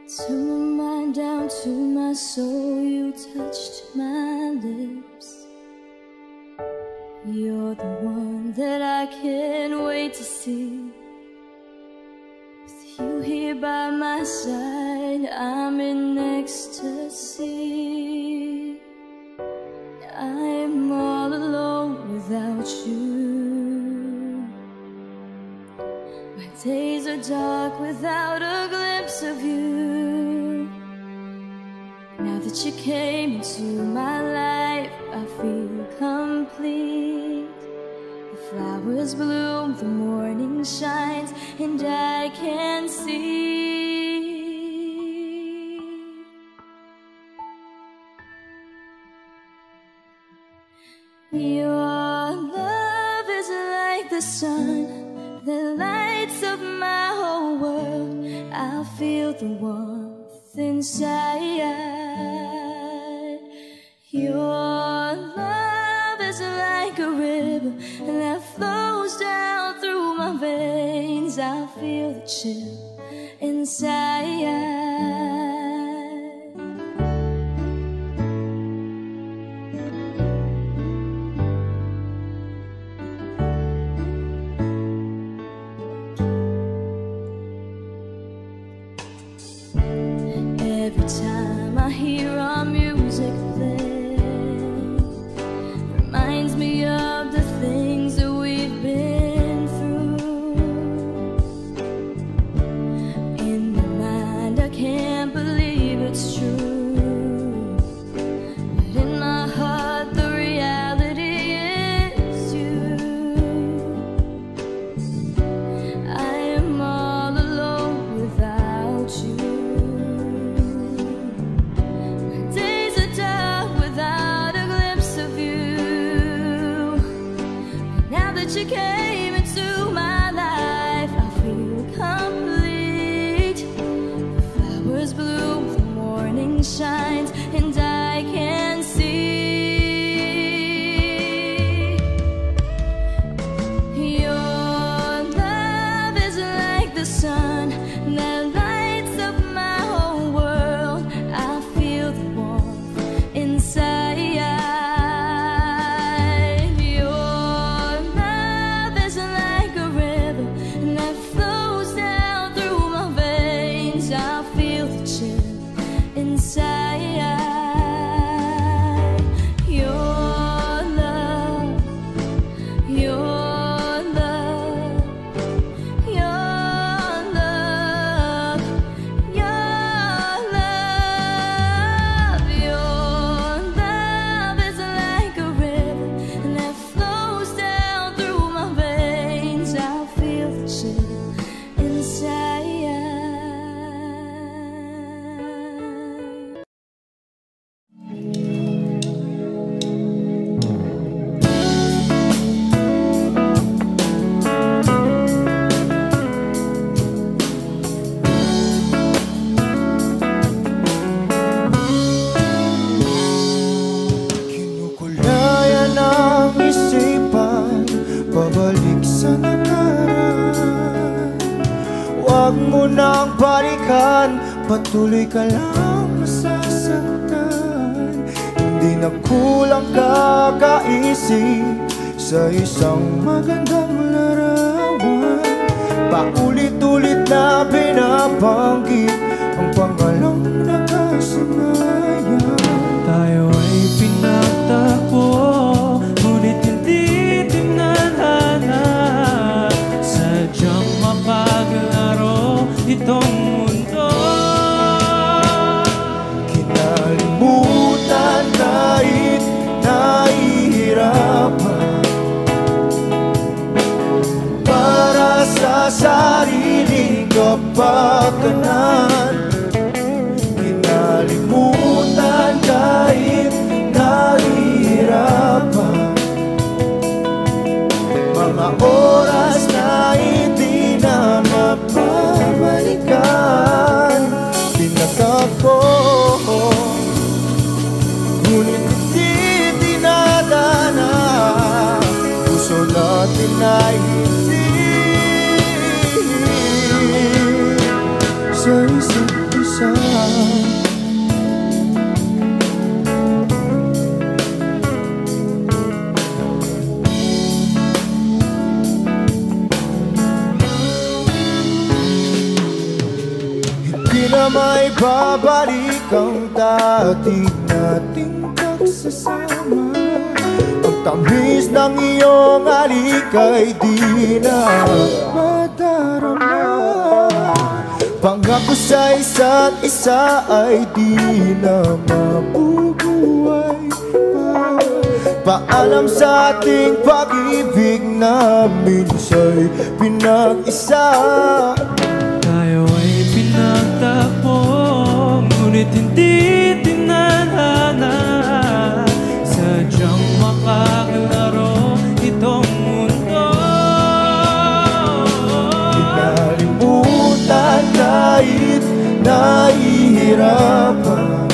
Turn my mind down to my soul, you touched my lips. You're the one that I can't wait to see. With you here by my side, I'm in ecstasy. I'm all alone without you. the dark without a glimpse of you. Now that you came into my life, I feel complete. The flowers bloom, the morning shines, and I can see. Your love is like the sun that lights up my whole world. I feel the warmth inside. Your love is like a river that flows down through my veins. I feel the chill inside. Every time I hear our music play, reminds me of the things that we've been through. In my mind I can't believe it's true, but in my heart the reality is you. I am all alone without you. You came into my life, I feel complete. The flowers bloom, the morning shines, and I can see. Your love is like the sun that lights up my whole world. I feel the warmth inside. Huwag mo nang balikan, patuloy ka lang masasaktan. Hindi na kulang kakaisip sa isang magandang larawan. Paulit-ulit na binabanggit ang pangalang nakasanayan. Tayo ay pinagtagpo, ngunit hindi dinalala. Sadyang mapaglaro itong mundo. Kinalimutan kahit nahihirapan, para sa sariling kapakanan. Kinalimutan kahit nahihirapan, mga oras na hindi na mapabalikan. Pinagkako, ngunit hindi dinadana. Puso natin ay hindi sa isa't isa. Na may babalik ang dati nating pagsasama. Ang tamis ng iyong halik ay di na madarama. Pangako sa isa't isa ay di na mabubuhay pa. Paalam sa ating pag-ibig na minsa'y pinag-isa. Tayo ay pinagtakbo, ngunit hindi tinadhana. Sadyang makakalaro itong mundo. Kinalimutan kahit nahihirapan,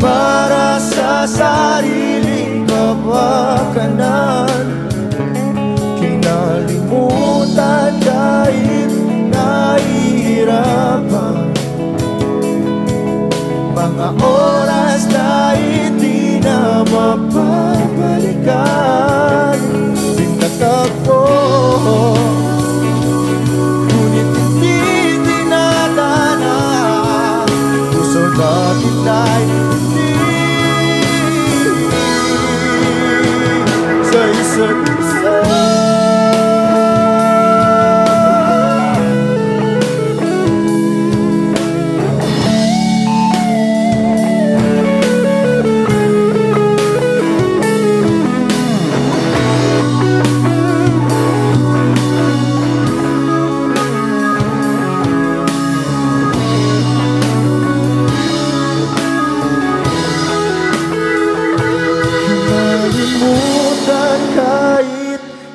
para sa sariling kapakanan. Kinalimutan kahit nahihirapan, mga oras na hindi na mapabalikan. Pinagtakbo, ngunit hindi tinadhana. Puso natin ay hindi sa isa't isa.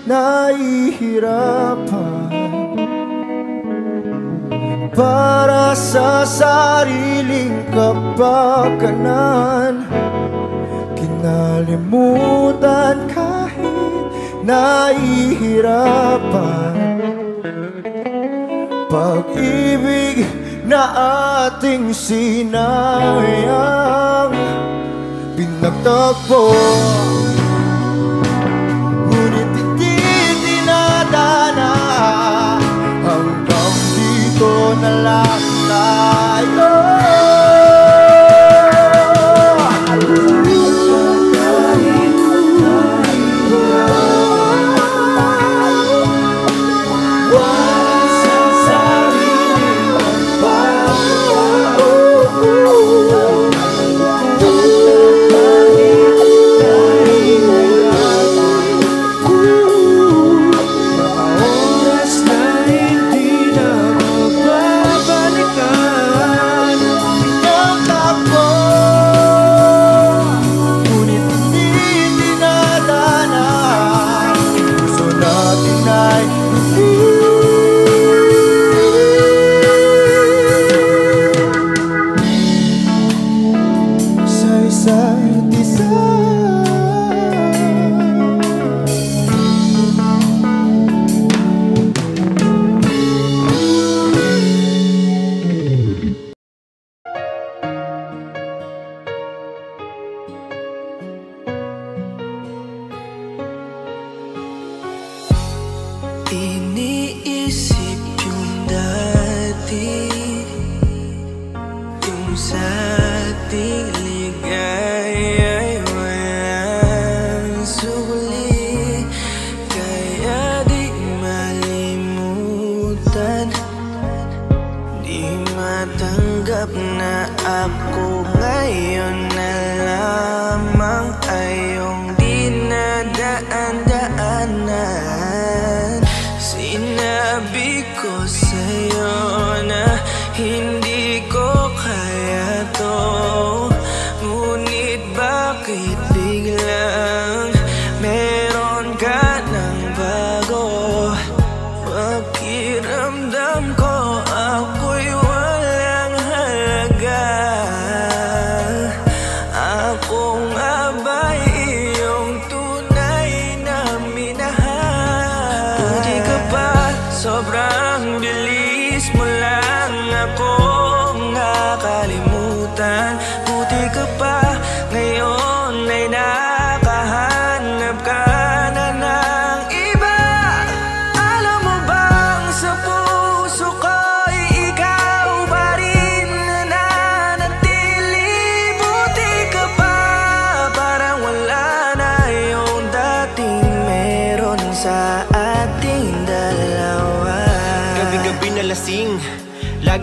Nahihirapan, para sa sariling kapakanan. Kinalimutan kahit nahihirapan, pag-ibig na ating sinayang. Pinagtakbo, hanggang dito na lang tayo. Iniisip yung dati, yung sa ating ligaya'y walang suli. Kaya di malimutan, di matanggap na ako ngayon na lamang ay yung dinadaan-daanan. Sinabi ko sa'yo na hindi ko kaya to, ngunit bakit biglang meron ka ng bago? Pakiramdam ko ako'y walang halaga. Ako nga ba'y iyong tunay na minahal? Buti ka pa, sobrang bilis mo lang ako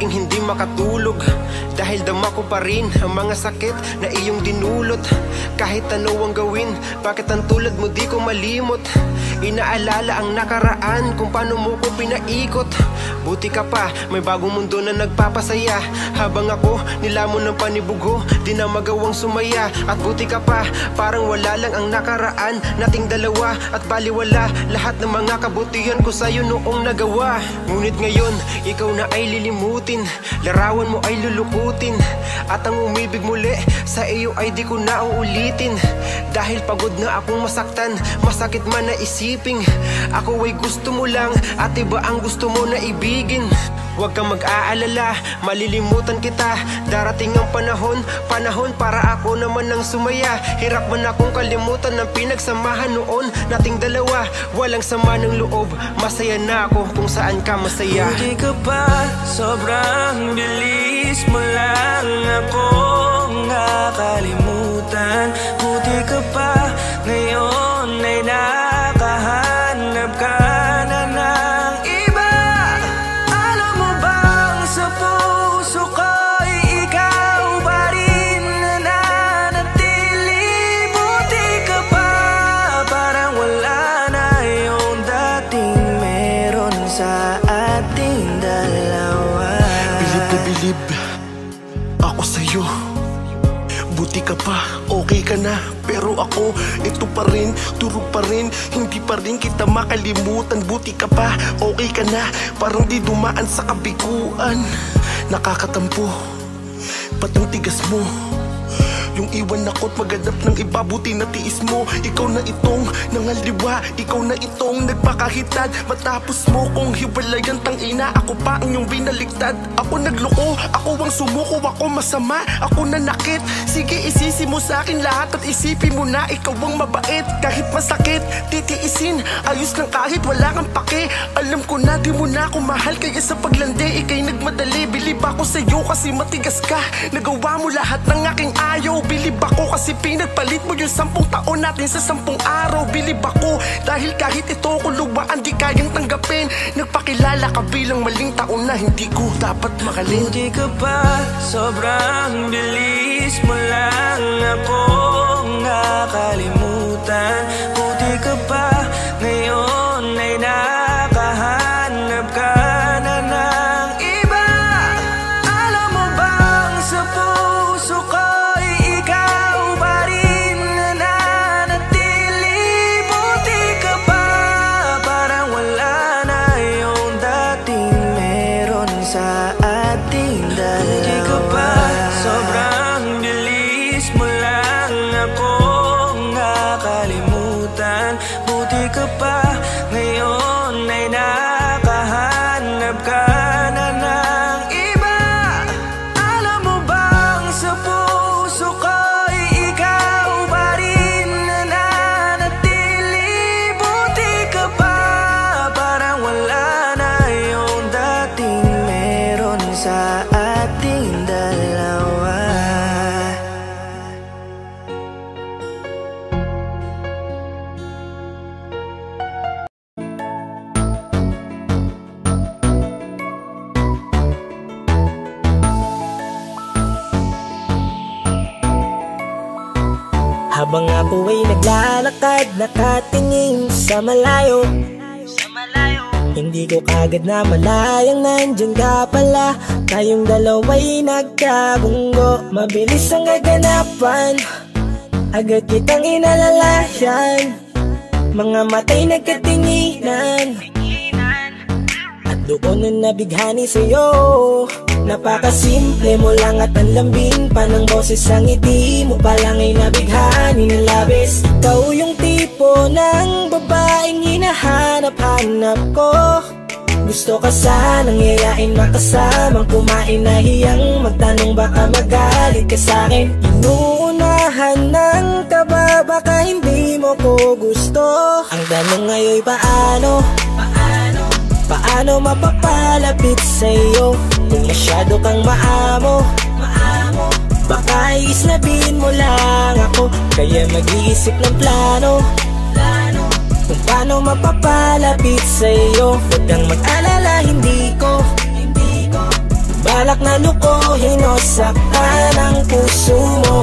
aking hindi makatulog, dahil dama ko pa rin ang mga sakit na iyong dinulot. Kahit ano ang gawin, bakit ang tulad mo di ko malimot? Inaalala ang nakaraan kung paano mo ko pinaikot. Buti ka pa, may bagong mundo na nagpapasaya. Habang ako, nilamon ng panibugo, di na magawang sumaya. At buti ka pa, parang wala lang ang nakaraan nating dalawa. At baliwala lahat ng mga kabutihan ko sa'yo noong nagawa. Ngunit ngayon, ikaw na ay lilimutin, larawan mo ay lulukutin, at ang umibig muli sa iyo ay di ko na uulitin. Dahil pagod na akong masaktan, masakit man na isiping ako ay gusto mo lang at iba ang gusto mo na ibigin. Huwag kang mag-aalala, malilimutan kita. Darating ang panahon para ako naman ang sumaya. Hirap man akong kalimutan ng pinagsamahan noon nating dalawa. Walang sama ng loob, masaya na ako kung saan ka masaya. Hindi ka pa, sobrang bilis mo lang akong nakalimutan. Buti ka pa, ngayon ay nakahanap ka na ng iba. Alam mo bang sa puso ko'y ikaw pa rin nananatili? Buti ka pa, parang wala na yung dating meron sa ating dalawa. Bilib na bilib ako sa'yo. Buti ka pa, okay ka na. Pero ako, ito pa rin, turo pa rin, hindi pa rin kita makalimutan. Buti ka pa, okay ka na, parang di dumaan sa kabiguan. Nakakatampo, patang tigas mo, yung iwan ako't maganap ng iba. Buti na tiis mo, ikaw na itong nangaliwa, ikaw na itong nagpakahitad. Matapos mo kong hiwalayan, tangina, ako pa ang iyong binaligtad. Ako nagloko, ako ang sumuko, ako masama, ako nanakit. Sige, isisi mo sa akin lahat at isipin mo na ikaw ang mabait. Kahit masakit, titiisin, ayos lang kahit wala kang pake. Alam ko na di mo na ako mahal, kaya sa paglandi ikay nagmadali. Bilib ako sa'yo kasi matigas ka, nagawa mo lahat ng aking ayaw. Bilib ako kasi pinagpalit mo yung 10 taon natin sa 10 araw. Bilib ako dahil kahit ito ko luwaan di kayang tanggapin. Nagpakilala ka bilang maling taon na hindi ko dapat makalin. Hindi ka pa, sobrang bilis mo lang akong nakalimutan. Buti ka pa, ngayon ay nakahanap ka na ng iba. Alam mo bang sa puso ko sa ating dalawa. Buti ka pa, sobrang bilis mo lang akong nakalimutan. Buti ka pa, ngayon ay nakahanap ka na ng iba. Alam mo bang sa puso ko'y ikaw pa rin nananatili? Buti ka pa, parang wala na yung dating sa ating dalawa. Habang ako ay naglalakad, nakatingin sa malayo, hindi ko kagad na malayang nandyan ka pala. Tayong dalawa'y nagkabunggo, mabilis ang gaganapan, agad kitang inalalayan. Mga matay nagkatinginan, at doon na nabighani sa'yo. Napakasimple mo lang at ang lambing pa ng boses, ang ngiti mo pa lang ay nabighani ng labis. Ikaw yung tipo ng babaeng hinahanap-hanap ko. Gusto ka sanang yayain, makasamang kumain, nahiyang magtanong baka magalit ka sa'kin. Inuunahan ng kaba, baka hindi mo ko gusto. Ang tanong ngayon paano? Paano mapapalapit sa'yo kung masyado kang maamo? Baka islabin mo lang ako, kaya mag-iisip ng plano kung paano mapapalapit sa'yo. Huwag kang mag-alala, hindi ko Balak na lukuhin o saktan ang puso mo.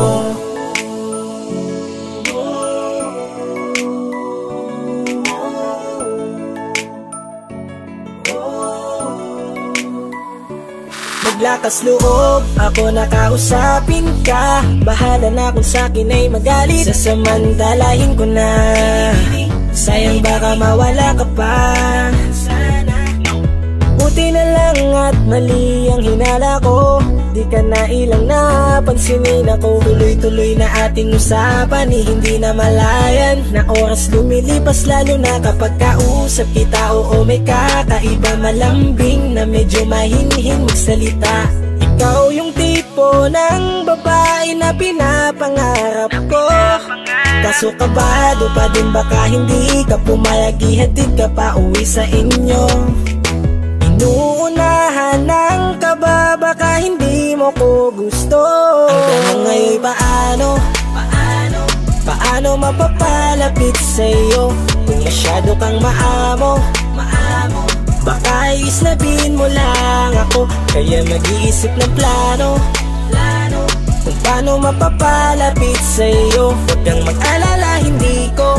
Maglakas loob, ako nakausapin ka. Bahala na kung sa'kin ay magalit, sasamantalahin ko na. Sayang baka mawala ka pa. Buti na lang at mali ang hinala ko. Di ka na ilang napansinin ako. Tuloy-tuloy na ating usapan, hindi na malayan. Na oras lumilipas lalo na kapag kausap kita. Oo, may kakaiba, malambing na medyo mahinhin magsalita. Ikaw yung tipo ng babae na pinapangarap ko. Kaso kabado pa din, baka hindi ka pumayag, ihatid ka pa uwi sa inyo. Inuunahan ng kaba, baka hindi mo ko gusto. Ang tanong ngayon, paano mapapalapit sa'yo? Kung masyado kang maamo, baka islabin mo lang ako. Kaya mag-iisip ng plano kung paano mapapalapit sa'yo. Huwag kang mag-alala, hindi ko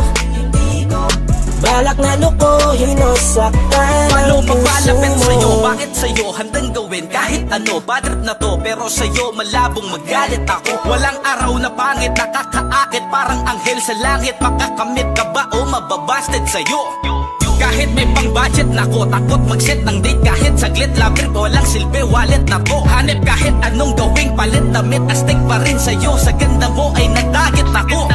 balak na lukuhin o saktan ang puso mo. Paano papalapit sa'yo? Bakit sa'yo handang gawin kahit ano? Bad trip na to, pero sa'yo malabong magalit ako. Walang araw na pangit, nakakaakit parang anghel sa langit. Makakamit ka ba o mababasted sa'yo? Kahit may pang budget na ko, takot mag-set ng date kahit saglit. Love trip, walang silbi, wallet na to. Hanip kahit anong gawing palit, damit astig pa rin sa'yo. Sa ganda mo ay nagdagit ako.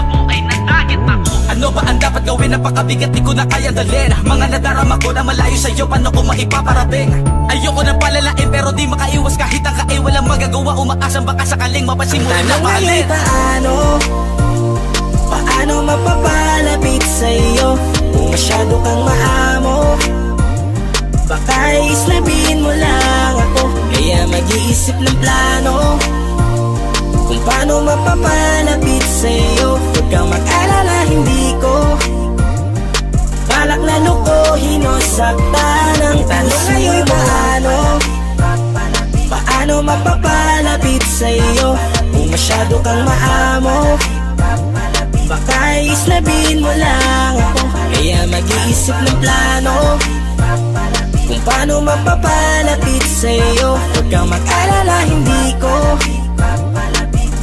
Ano ba ang dapat gawin? Napakabigat, di ko na kayang dalhin. Mga nadarama ko na malayo sa'yo, paano ko maipaparating? Ayoko na palalain pero di makaiwas kahit ang kain. Walang magagawa, umaasang baka sakaling mapasimulan na mahalin. Paano mapapalapit sa'yo? Kung masyado kang maamo, baka islabin mo lang ako. Kaya mag-iisip ng plano kung paano mapapalapit sa'yo. Huwag kang mag-alala, hindi ko balak na lukuhin o saktan ang puso mo. Paano mapapalapit sa'yo? Kung masyado kang maamo, baka islabin mo lang ako. Kaya mag-iisip ng plano kung paano mapapalapit sa'yo. Huwag kang mag-alala, hindi ko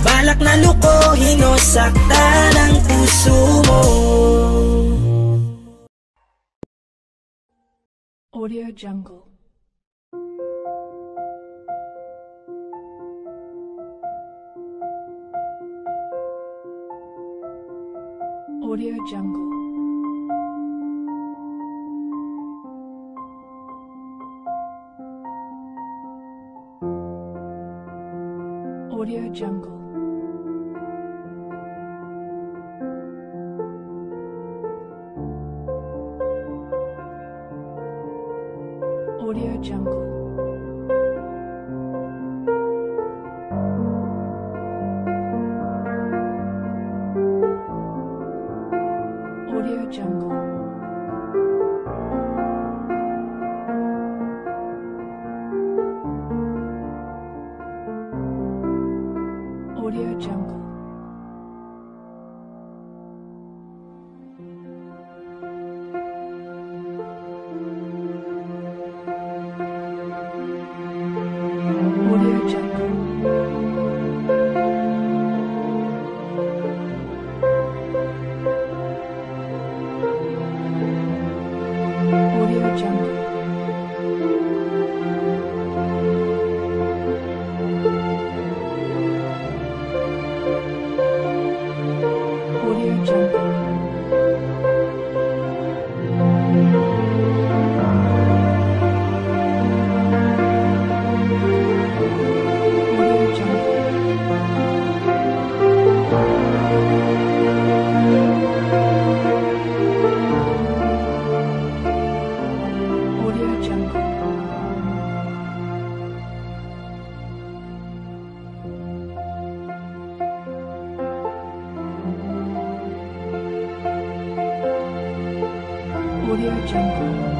balak na lukuhin o saktan ang puso mo. Audio Jungle. Audio Jungle. Audio Jungle. Audio Jungle. Audio Jungle. Audio Jungle. Audio Jungle.